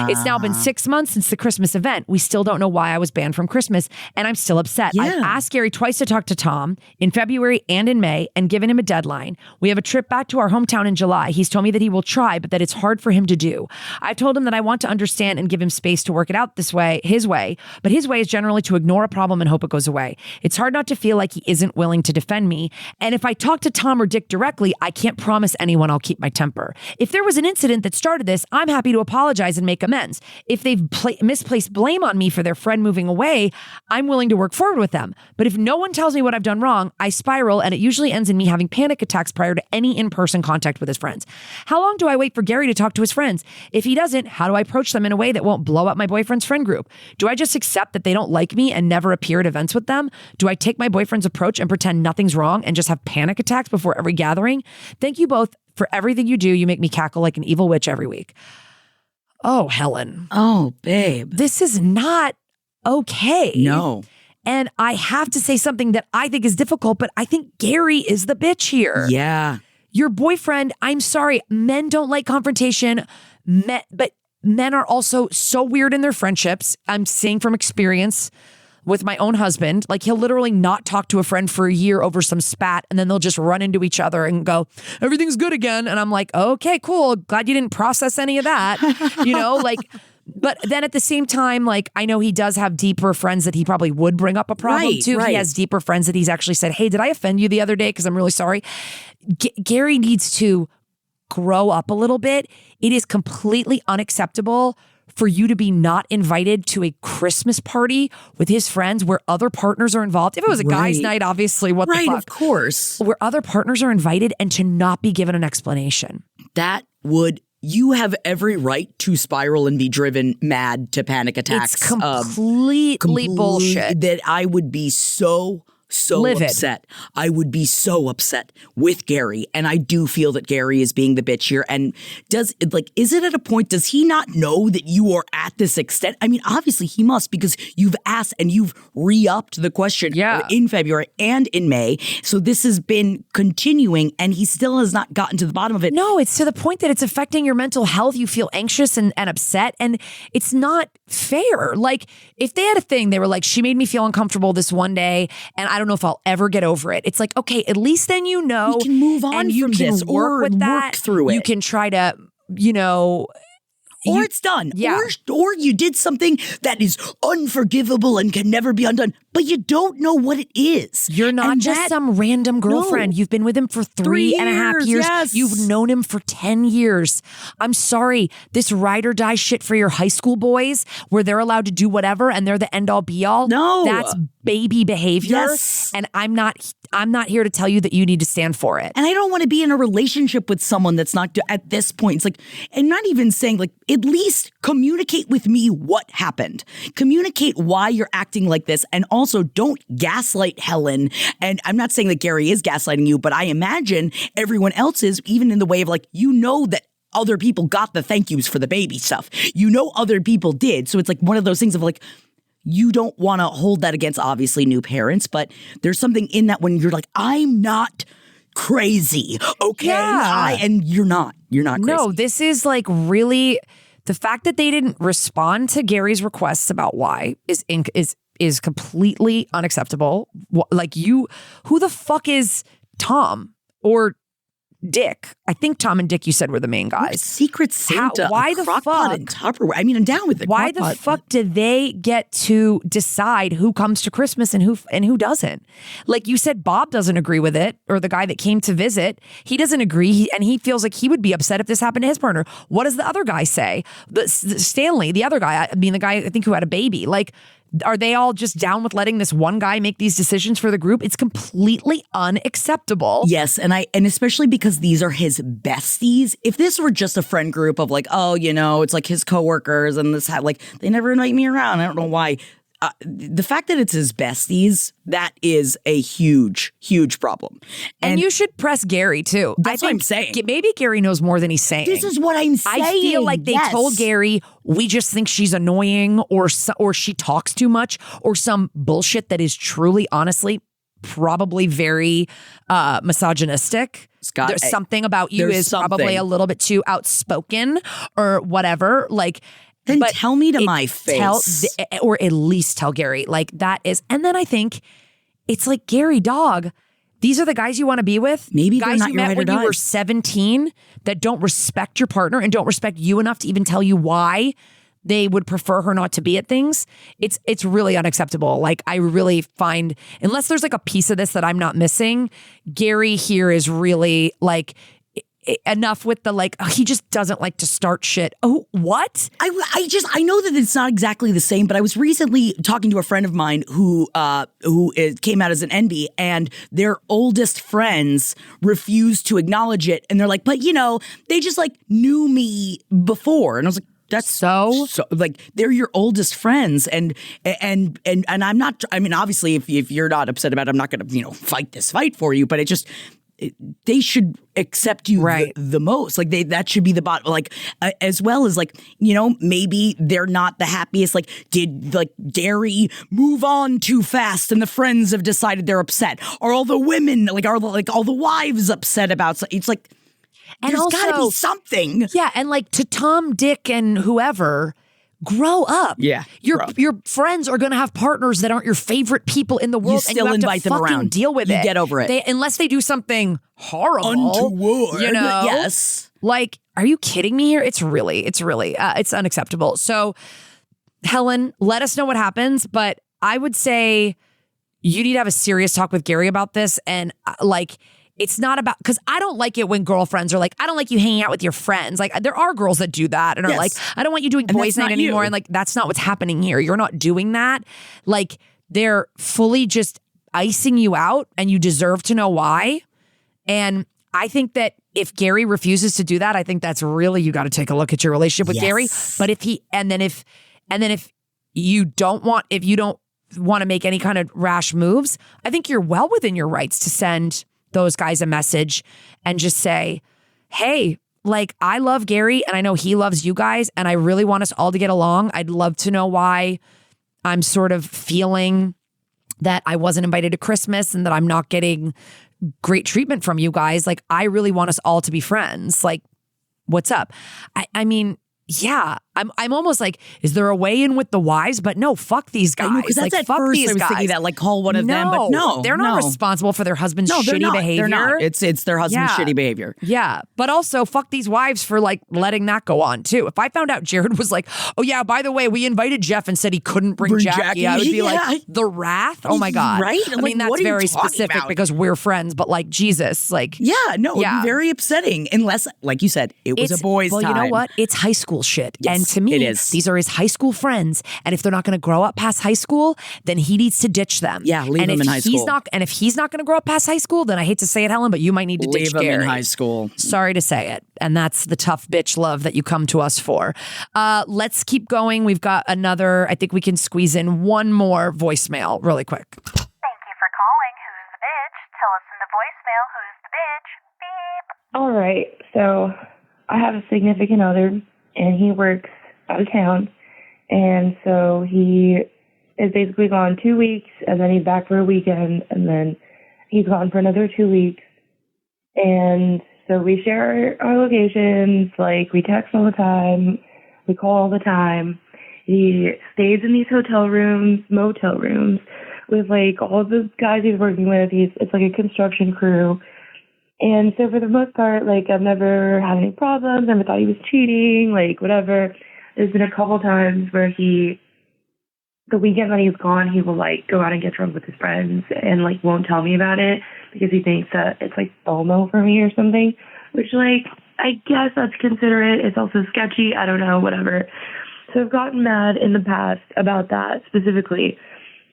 Speaker 3: It's now been 6 months since the Christmas event. We still don't know why I was banned from Christmas, and I'm still upset.
Speaker 4: Yeah.
Speaker 3: I've asked Gary twice to talk to Tom in February and in May and given him a deadline. We have a trip back to our hometown in July. He's told me that he will try, but that it's hard for him to do. I told him that I want to understand and give him space to work it out this way, his way, but his way is generally to ignore a problem and hope it goes away. It's hard not to feel like he isn't willing to defend me. And if I talk to Tom or Dick directly, I can't promise anyone I'll keep my temper. If there was an incident that started this, I'm happy to apologize and make amends. If they've misplaced blame on me for their friend moving away, I'm willing to work forward with them. But if no one tells me what I've done wrong, I spiral, and it usually ends in me having panic attacks prior to any in-person contact with his friends. How long do I wait for Gary to talk to his friends? If he doesn't, how do I approach them in a way that won't blow up my boyfriend's friend group? Do I just accept that they don't like me and never appear at events with them? Do I take my boyfriend's approach and pretend nothing's wrong and just have panic attacks before every gathering? Thank you both for everything you do. You make me cackle like an evil witch every week. Oh, Helen.
Speaker 4: Oh, babe.
Speaker 3: This is not okay.
Speaker 4: No.
Speaker 3: And I have to say something that I think is difficult, but I think Gary is the bitch here.
Speaker 4: Yeah.
Speaker 3: Your boyfriend, I'm sorry, men don't like confrontation, but men are also so weird in their friendships. I'm saying from experience with my own husband, like he'll literally not talk to a friend for a year over some spat, and then they'll just run into each other and go, everything's good again. And I'm like, okay, cool. Glad you didn't process any of that. But then at the same time, like, I know he does have deeper friends that he probably would bring up a problem to. Right. He has deeper friends that he's actually said, hey, did I offend you the other day? Because I'm really sorry. Gary needs to grow up a little bit. It is completely unacceptable for you to be not invited to a Christmas party with his friends where other partners are involved. If it was a guy's night, obviously, what the fuck?
Speaker 4: Right, of course.
Speaker 3: Where other partners are invited and to not be given an explanation.
Speaker 4: You have every right to spiral and be driven mad to panic attacks.
Speaker 3: It's completely bullshit.
Speaker 4: That I would be so livid. Upset. I would be so upset with Gary. And I do feel that Gary is being the bitch here. And is it at a point, does he not know that you are at this extent? I mean, obviously he must, because you've asked and you've re-upped the question in February and in May. So this has been continuing and he still has not gotten to the bottom of it.
Speaker 3: No, it's to the point that it's affecting your mental health. You feel anxious and upset, and it's not fair. Like, if they had a thing, they were like, she made me feel uncomfortable this one day, and I don't know if I'll ever get over it. It's like, okay, at least then you know.
Speaker 4: We can move on
Speaker 3: and you
Speaker 4: from
Speaker 3: can
Speaker 4: this
Speaker 3: work with that.
Speaker 4: Work through it.
Speaker 3: You can try to,
Speaker 4: or it's done.
Speaker 3: Yeah.
Speaker 4: Or you did something that is unforgivable and can never be undone, but you don't know what it is.
Speaker 3: You're not some random girlfriend. No. You've been with him for 3.5 years.
Speaker 4: Yes.
Speaker 3: You've known him for 10 years. I'm sorry. This ride or die shit for your high school boys where they're allowed to do whatever and they're the end all be all.
Speaker 4: No.
Speaker 3: That's baby behavior.
Speaker 4: Yes.
Speaker 3: And I'm not here to tell you that you need to stand for it.
Speaker 4: And I don't want to be in a relationship with someone that's not at this point. It's like, and not even saying like, at least communicate with me what happened. Communicate why you're acting like this. And also don't gaslight Helen. And I'm not saying that Gary is gaslighting you, but I imagine everyone else is, even in the way of like, that other people got the thank yous for the baby stuff. Other people did. So it's like one of those things of like, you don't want to hold that against obviously new parents, but there's something in that when you're like, I'm not crazy, okay?
Speaker 3: Yeah.
Speaker 4: And you're not crazy.
Speaker 3: No, this is like really, the fact that they didn't respond to Gary's requests about why is is completely unacceptable. Like who the fuck is Tom or Dick? I think Tom and Dick, you said, were the main guys.
Speaker 4: Secret Santa.
Speaker 3: Why the fuck?
Speaker 4: And Tupperware. I mean, I'm down with it.
Speaker 3: Why the fuck do they get to decide who comes to Christmas and who doesn't? Like you said, Bob doesn't agree with it, or the guy that came to visit, he doesn't agree, and he feels like he would be upset if this happened to his partner. What does the other guy say? Stanley, the other guy, I mean, the guy I think who had a baby, like. Are they all just down with letting this one guy make these decisions for the group? It's completely unacceptable.
Speaker 4: Yes, and especially because these are his besties. If this were just a friend group of like, oh, you know, it's like his coworkers and this, like, they never invite me around. I don't know why. The fact that it's his besties, that is a huge, huge problem.
Speaker 3: And you should press Gary, too.
Speaker 4: That's what I'm saying.
Speaker 3: Maybe Gary knows more than he's saying.
Speaker 4: This is what I'm saying.
Speaker 3: I feel like they told Gary, we just think she's annoying or she talks too much or some bullshit that is truly, honestly, probably very misogynistic.
Speaker 4: Scott,
Speaker 3: there's something about you is probably a little bit too outspoken or whatever. Like,
Speaker 4: then tell me to my face.
Speaker 3: Or at least tell Gary. Like that is, and then I think it's like, Gary, dog, these are the guys you want to be with?
Speaker 4: Maybe
Speaker 3: guys
Speaker 4: they're not
Speaker 3: you
Speaker 4: your
Speaker 3: met
Speaker 4: ride or
Speaker 3: when you
Speaker 4: die.
Speaker 3: were 17 that don't respect your partner and don't respect you enough to even tell you why they would prefer her not to be at things. It's really unacceptable. Like I really find, unless there's like a piece of this that I'm not missing, Gary here is really like, enough with the like, he just doesn't like to start shit. Oh, what?
Speaker 4: I know that it's not exactly the same, but I was recently talking to a friend of mine who came out as an NB, and their oldest friends refused to acknowledge it, and they're like, but you know, they just like knew me before, and I was like, that's so like they're your oldest friends, and I'm not. I mean, obviously, if you're not upset about it, I'm not going to fight this fight for you, but they should accept you the most. Like that should be the bottom. Like as well as like, maybe they're not the happiest. Like did like Gary move on too fast and the friends have decided they're upset? Are all the women are all the wives upset about? It's like, and there's got to be something.
Speaker 3: Yeah, and like to Tom, Dick, and whoever. Grow up.
Speaker 4: Yeah.
Speaker 3: Your friends are going to have partners that aren't your favorite people in the world.
Speaker 4: You still
Speaker 3: and you have
Speaker 4: invite
Speaker 3: to
Speaker 4: them
Speaker 3: fucking
Speaker 4: around.
Speaker 3: deal with it.
Speaker 4: You get over it.
Speaker 3: Unless they do something horrible.
Speaker 4: Untoward. Yes.
Speaker 3: Like, are you kidding me here? It's really, it's unacceptable. So, Helen, let us know what happens. But I would say you need to have a serious talk with Gary about this. And it's not about, because I don't like it when girlfriends are like, I don't like you hanging out with your friends. Like, there are girls that do that and are like, I don't want you doing boys' night anymore. And like, that's not what's happening here. You're not doing that. Like, they're fully just icing you out, and you deserve to know why. And I think that if Gary refuses to do that, I think that's really, you got to take a look at your relationship with Gary. But if you don't want to make any kind of rash moves, I think you're well within your rights to send those guys a message and just say, hey, like, I love Gary and I know he loves you guys and I really want us all to get along. I'd love to know why I'm sort of feeling that I wasn't invited to Christmas and that I'm not getting great treatment from you guys. Like, I really want us all to be friends. Like, what's up? I mean, yeah, I'm almost like, is there a way in with the wives? But no, fuck these guys.
Speaker 4: Because that's
Speaker 3: like,
Speaker 4: at
Speaker 3: fuck
Speaker 4: first
Speaker 3: these
Speaker 4: I was
Speaker 3: guys.
Speaker 4: thinking that, like, call one of them, but no,
Speaker 3: they're not responsible for their husband's shitty behavior.
Speaker 4: They're not. It's their husband's shitty behavior.
Speaker 3: Yeah, but also fuck these wives for like letting that go on too. If I found out Jared was like, oh yeah, by the way, we invited Jeff and said he couldn't bring Jackie, I would be like, the wrath. Oh my god,
Speaker 4: right?
Speaker 3: I mean, that's very specific because we're friends, but like Jesus, like
Speaker 4: it'd be very upsetting unless, like you said, it was a boys' time.
Speaker 3: Well, you know what? It's high school shit, and to me, these are his high school friends. And if they're not going to grow up past high school, then he needs to ditch them.
Speaker 4: Yeah, leave him in high school.
Speaker 3: And if he's not going to grow up past high school, then I hate to say it, Helen, but you might need to ditch Gary.
Speaker 4: Leave him in high school.
Speaker 3: Sorry to say it. And that's the tough bitch love that you come to us for. Let's keep going. We've got another, I think we can squeeze in one more voicemail really quick.
Speaker 12: Thank you for calling Who's the Bitch? Tell us in the voicemail who's the bitch. Beep.
Speaker 11: All right. So I have a significant other, and he works out of town. And so he is basically gone 2 weeks, and then he's back for a weekend, and then he's gone for another 2 weeks. And so we share our locations, like we text all the time, we call all the time, He stays in these hotel rooms, motel rooms, with like all the guys he's working with. It's like a construction crew. And so for the most part, like I've never had any problems, never thought he was cheating, like whatever. There's been a couple times where the weekend that he's gone, he will like go out and get drunk with his friends and like won't tell me about it because he thinks that it's like FOMO for me or something, which like, I guess that's considerate. It's also sketchy. I don't know, whatever. So I've gotten mad in the past about that specifically.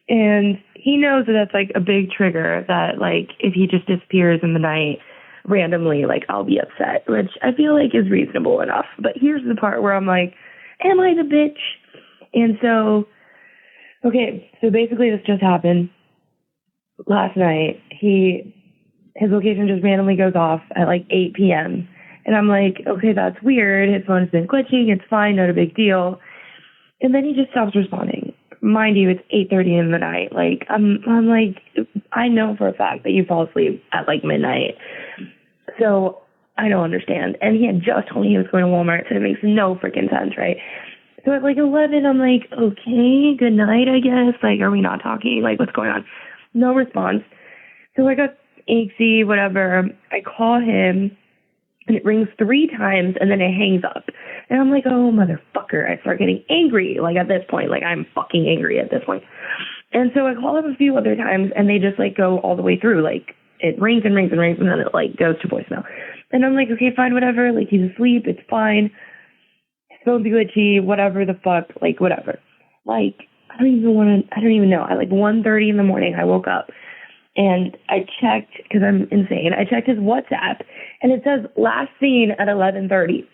Speaker 11: And he knows that that's like a big trigger, that like if he just disappears in the night randomly, like I'll be upset, which I feel like is reasonable enough. But here's the part where I'm like, am I the bitch? And so, okay, so basically this just happened last night. His location just randomly goes off at like 8 p.m. And I'm like, okay, that's weird. His phone's been glitching. It's fine. Not a big deal. And then he just stops responding. Mind you, it's 8:30 in the night. Like, I'm like, I know for a fact that you fall asleep at like midnight. So I don't understand. And he had just told me he was going to Walmart, so it makes no freaking sense, right? So at like 11, I'm like, okay, good night, I guess. Like, are we not talking? Like, what's going on? No response. So I got angsty, whatever. I call him. And it rings 3 times, and then it hangs up. And I'm like, oh, motherfucker. I start getting angry, like, at this point. Like, I'm fucking angry at this point. And so I call him a few other times, and they just, like, go all the way through. Like, it rings and rings and rings, and then it, like, goes to voicemail. And I'm like, okay, fine, whatever. Like, he's asleep. It's fine. His phone's glitchy, whatever the fuck. Like, whatever. Like, I don't even know. At, like, 1:30 in the morning, I woke up. And I checked, because I'm insane, I checked his WhatsApp, and it says last seen at 11:30.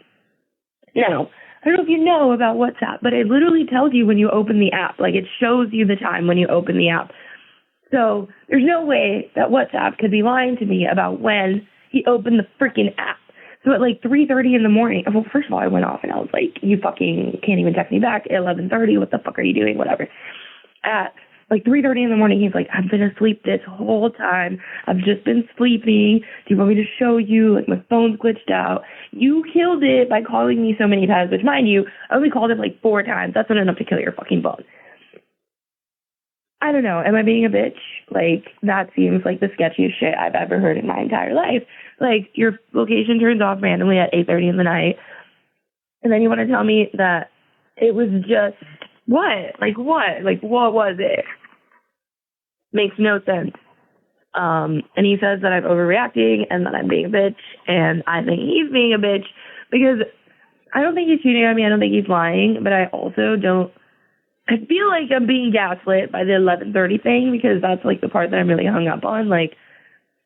Speaker 11: Now, I don't know if you know about WhatsApp, but it literally tells you when you open the app. Like, it shows you the time when you open the app. So there's no way that WhatsApp could be lying to me about when he opened the freaking app. So at like 3:30 in the morning, well, first of all, I went off, and I was like, you fucking can't even text me back at 11:30. What the fuck are you doing? Whatever. At like 3:30 in the morning, he's like, I've been asleep this whole time. I've just been sleeping. Do you want me to show you? Like, my phone's glitched out. You killed it by calling me so many times, which, mind you, I only called him like 4 times. That's not enough to kill your fucking phone. I don't know. Am I being a bitch? Like, that seems like the sketchiest shit I've ever heard in my entire life. Like, your location turns off randomly at 8:30 in the night, and then you want to tell me that it was just, what? Like, what? Like, what was it? Makes no sense. And he says that I'm overreacting and that I'm being a bitch, and I think he's being a bitch because I don't think he's cheating on me. I don't think he's lying, but I also don't. I feel like I'm being gaslit by the 11:30 thing because that's like the part that I'm really hung up on. Like,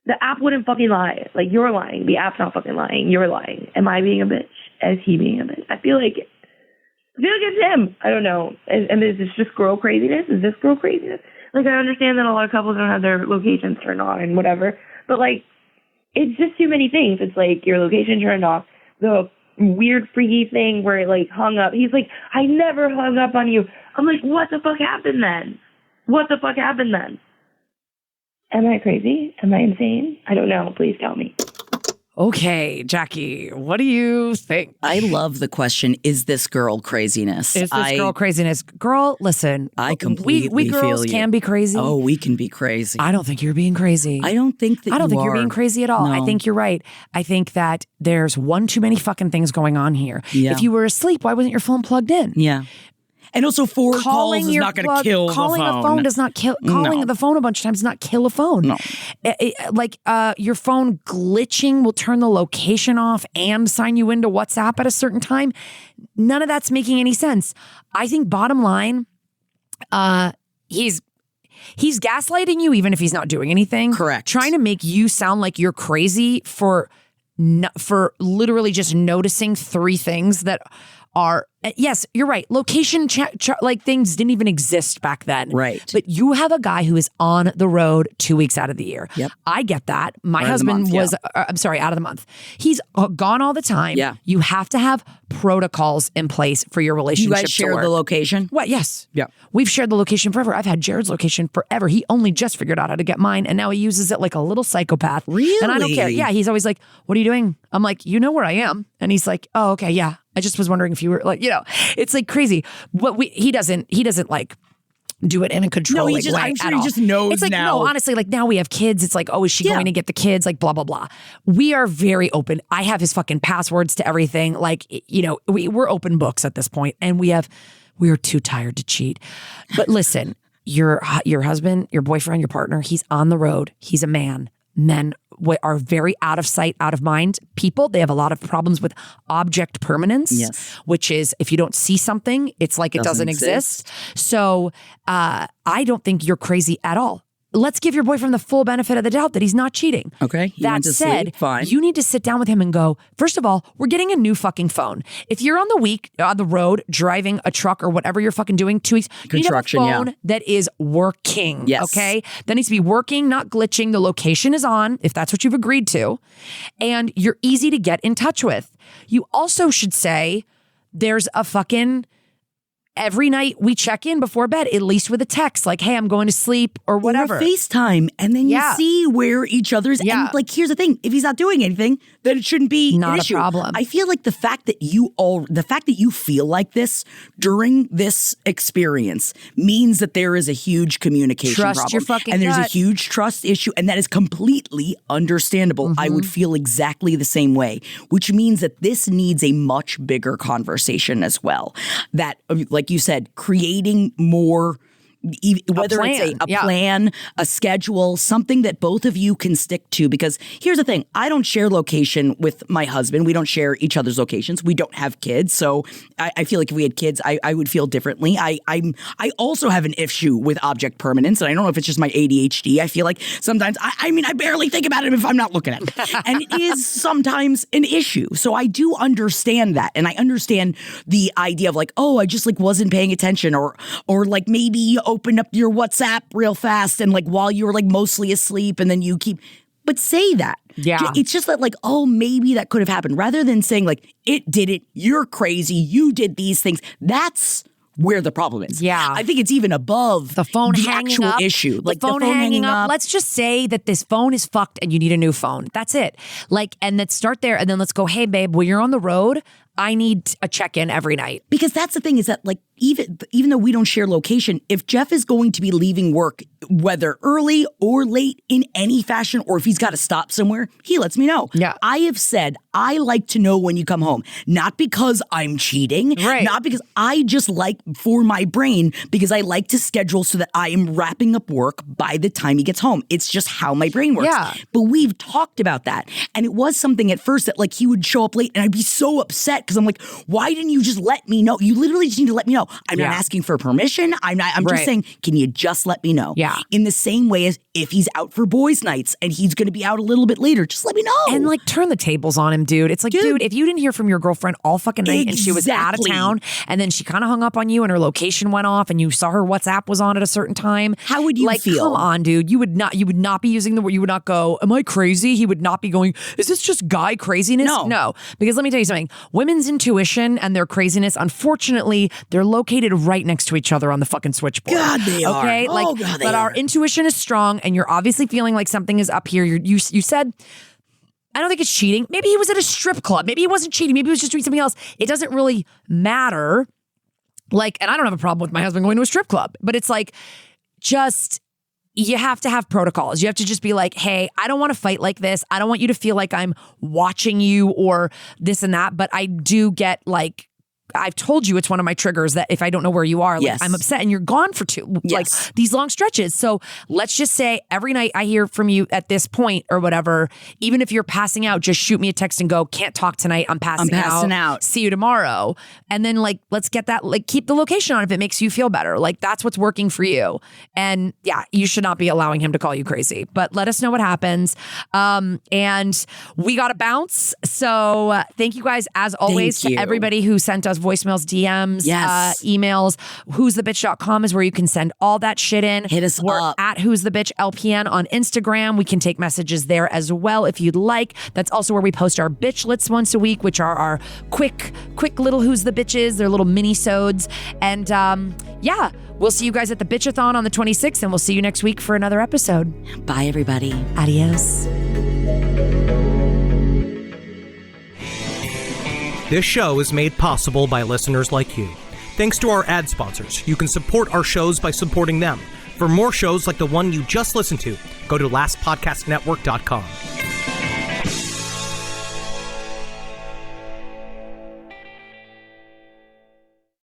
Speaker 11: the app wouldn't fucking lie. Like, you're lying. The app's not fucking lying. You're lying. Am I being a bitch? Is he being a bitch? I feel like it's him. I don't know. And is this just girl craziness? Is this girl craziness? Like, I understand that a lot of couples don't have their locations turned on and whatever, but, like, it's just too many things. It's like your location turned off, the weird freaky thing where it, like, hung up. He's like, I never hung up on you. I'm like, what the fuck happened then? What the fuck happened then? Am I crazy? Am I insane? I don't know. Please tell me.
Speaker 3: Okay, Jackie, what do you think?
Speaker 4: I love the question, is this girl craziness?
Speaker 3: Is this girl craziness? Girl, listen.
Speaker 4: I completely
Speaker 3: we girls
Speaker 4: feel you.
Speaker 3: can be crazy.
Speaker 4: Oh, we can be crazy.
Speaker 3: I don't think you're being crazy.
Speaker 4: I don't think
Speaker 3: you're being crazy at all.
Speaker 4: No.
Speaker 3: I think you're right. I think that there's one too many fucking things going on here.
Speaker 4: Yeah.
Speaker 3: If you were asleep, why wasn't your phone plugged in?
Speaker 4: Yeah. And also, 4 calls is not going to kill the phone.
Speaker 3: Calling the phone does not kill. Calling the phone a bunch of times does not kill a phone.
Speaker 4: No.
Speaker 3: Your phone glitching will turn the location off and sign you into WhatsApp at a certain time. None of that's making any sense. I think bottom line, he's gaslighting you even if he's not doing anything.
Speaker 4: Correct.
Speaker 3: Trying to make you sound like you're crazy for literally just noticing 3 things that are, yes, you're right. Location like things didn't even exist back then.
Speaker 4: Right.
Speaker 3: But you have a guy who is on the road 2 weeks out of the year.
Speaker 4: Yep.
Speaker 3: I get that. My husband was, I'm sorry, out of the month. He's gone all the time.
Speaker 4: Yeah.
Speaker 3: You have to have protocols in place for your relationship.
Speaker 4: You guys share the location?
Speaker 3: What? Yes.
Speaker 4: Yeah.
Speaker 3: We've shared the location forever. I've had Jared's location forever. He only just figured out how to get mine, and now he uses it like a little psychopath.
Speaker 4: Really?
Speaker 3: And I don't care. Yeah, he's always like, what are you doing? I'm like, you know where I am. And he's like, oh, okay, yeah. I just was wondering if you were like, it's like crazy. But he doesn't like do it in a control
Speaker 4: way
Speaker 3: I'm sure
Speaker 4: he just knows
Speaker 3: it's like,
Speaker 4: now.
Speaker 3: No, honestly, like now we have kids. It's like, oh, is she going to get the kids? Like blah, blah, blah. We are very open. I have his fucking passwords to everything. Like, we're open books at this point, and we are too tired to cheat. But listen, your husband, your boyfriend, your partner, he's on the road. He's a man. Men are very out of sight, out of mind people. They have a lot of problems with object permanence, which is if you don't see something, it's like it doesn't exist. So I don't think you're crazy at all. Let's give your boyfriend the full benefit of the doubt that he's not cheating.
Speaker 4: Okay.
Speaker 3: That said, fine. You need to sit down with him and go, first of all, we're getting a new fucking phone. If you're on the road, driving a truck or whatever you're fucking doing 2 weeks, you need to have a phone that is working.
Speaker 4: Yes.
Speaker 3: Okay. That needs to be working, not glitching. The location is on, if that's what you've agreed to. And you're easy to get in touch with. You also should say, there's a fucking... Every night we check in before bed, at least with a text like, hey, I'm going to sleep or whatever.
Speaker 4: Or FaceTime. And then you see where each other's.
Speaker 3: Yeah.
Speaker 4: And like, here's the thing. If he's not doing anything, then it shouldn't be
Speaker 3: not
Speaker 4: an
Speaker 3: a
Speaker 4: issue.
Speaker 3: problem.
Speaker 4: I feel like the fact that you feel like this during this experience means that there is a huge communication
Speaker 3: Trust
Speaker 4: problem.
Speaker 3: your fucking
Speaker 4: And there's a
Speaker 3: gut.
Speaker 4: huge trust issue. And that is completely understandable. I would feel exactly the same way, which means that this needs a much bigger conversation as well. That, like you said, creating more, whether it's a plan, a schedule, something that both of you can stick to. Because here's the thing, I don't share location with my husband. We don't share each other's locations. We don't have kids. So I feel like if we had kids, I would feel differently. I also have an issue with object permanence. And I don't know if it's just my ADHD. I feel like sometimes, I barely think about it if I'm not looking at it. And it is sometimes an issue. So I do understand that. And I understand the idea of like, oh, I just like wasn't paying attention or like maybe you open up your WhatsApp real fast and like while you were like mostly asleep and then you but say that.
Speaker 3: Yeah.
Speaker 4: It's just that like, oh, maybe that could have happened rather than saying like, it didn't, you're crazy, you did these things. That's where the problem is.
Speaker 3: Yeah.
Speaker 4: I think it's even above
Speaker 3: the phone
Speaker 4: the
Speaker 3: hanging
Speaker 4: actual
Speaker 3: up,
Speaker 4: issue.
Speaker 3: Like the phone hanging up. Let's just say that this phone is fucked and you need a new phone. That's it. Like, and let's start there and then let's go, hey babe, when you're on the road, I need a check-in every night.
Speaker 4: Because that's the thing is that like, even though we don't share location, if Jeff is going to be leaving work, whether early or late in any fashion, or if he's got to stop somewhere, he lets me know.
Speaker 3: Yeah.
Speaker 4: I have said, I like to know when you come home, not because I'm cheating, not because I just like for my brain, because I like to schedule so that I am wrapping up work by the time he gets home. It's just how my brain works.
Speaker 3: Yeah.
Speaker 4: But we've talked about that. And it was something at first that like he would show up late and I'd be so upset because I'm like, why didn't you just let me know? You literally just need to let me know. I'm not asking for permission. I'm just saying, can you just let me know?
Speaker 3: Yeah.
Speaker 4: In the same way as if he's out for boys' nights and he's going to be out a little bit later, just let me know.
Speaker 3: And like turn the tables on him, dude. It's like, dude, if you didn't hear from your girlfriend all fucking night and she was out of town and then she kind of hung up on you and her location went off and you saw her WhatsApp was on at a certain time.
Speaker 4: How would you feel?
Speaker 3: Come on, dude. You would not be using you would not go, am I crazy? He would not be going, is this just guy craziness? No. Because let me tell you something. Women's intuition and their craziness, unfortunately, they're located right next to each other on the fucking switchboard.
Speaker 4: God, they are.
Speaker 3: Okay? But our intuition is strong and you're obviously feeling like something is up here. You said, I don't think it's cheating. Maybe he was at a strip club. Maybe he wasn't cheating. Maybe he was just doing something else. It doesn't really matter. Like, and I don't have a problem with my husband going to a strip club, but it's like, just, you have to have protocols. You have to just be like, hey, I don't want to fight like this. I don't want you to feel like I'm watching you or this and that. But I do get like, I've told you it's one of my triggers that if I don't know where you are, like I'm upset and you're gone for like these long stretches. So let's just say every night I hear from you at this point or whatever, even if you're passing out, just shoot me a text and go, can't talk tonight. I'm passing out. See you tomorrow. And then like, let's get that, like keep the location on if it makes you feel better. Like that's what's working for you. And yeah, you should not be allowing him to call you crazy, but let us know what happens. And we got to bounce. So thank you guys as always to everybody who sent us voicemails, DMs,
Speaker 4: Yes.
Speaker 3: emails. Who'sthebitch.com is where you can send all that shit in.
Speaker 4: Hit us
Speaker 3: We're
Speaker 4: up.
Speaker 3: at Who's the Bitch LPN on Instagram. We can take messages there as well if you'd like. That's also where we post our bitchlets once a week, which are our quick little Who's the Bitches. They're little mini-sodes. And yeah, we'll see you guys at the Bitchathon on the 26th, and we'll see you next week for another episode.
Speaker 4: Bye, everybody.
Speaker 3: Adios.
Speaker 13: This show is made possible by listeners like you. Thanks to our ad sponsors, you can support our shows by supporting them. For more shows like the one you just listened to, go to lastpodcastnetwork.com.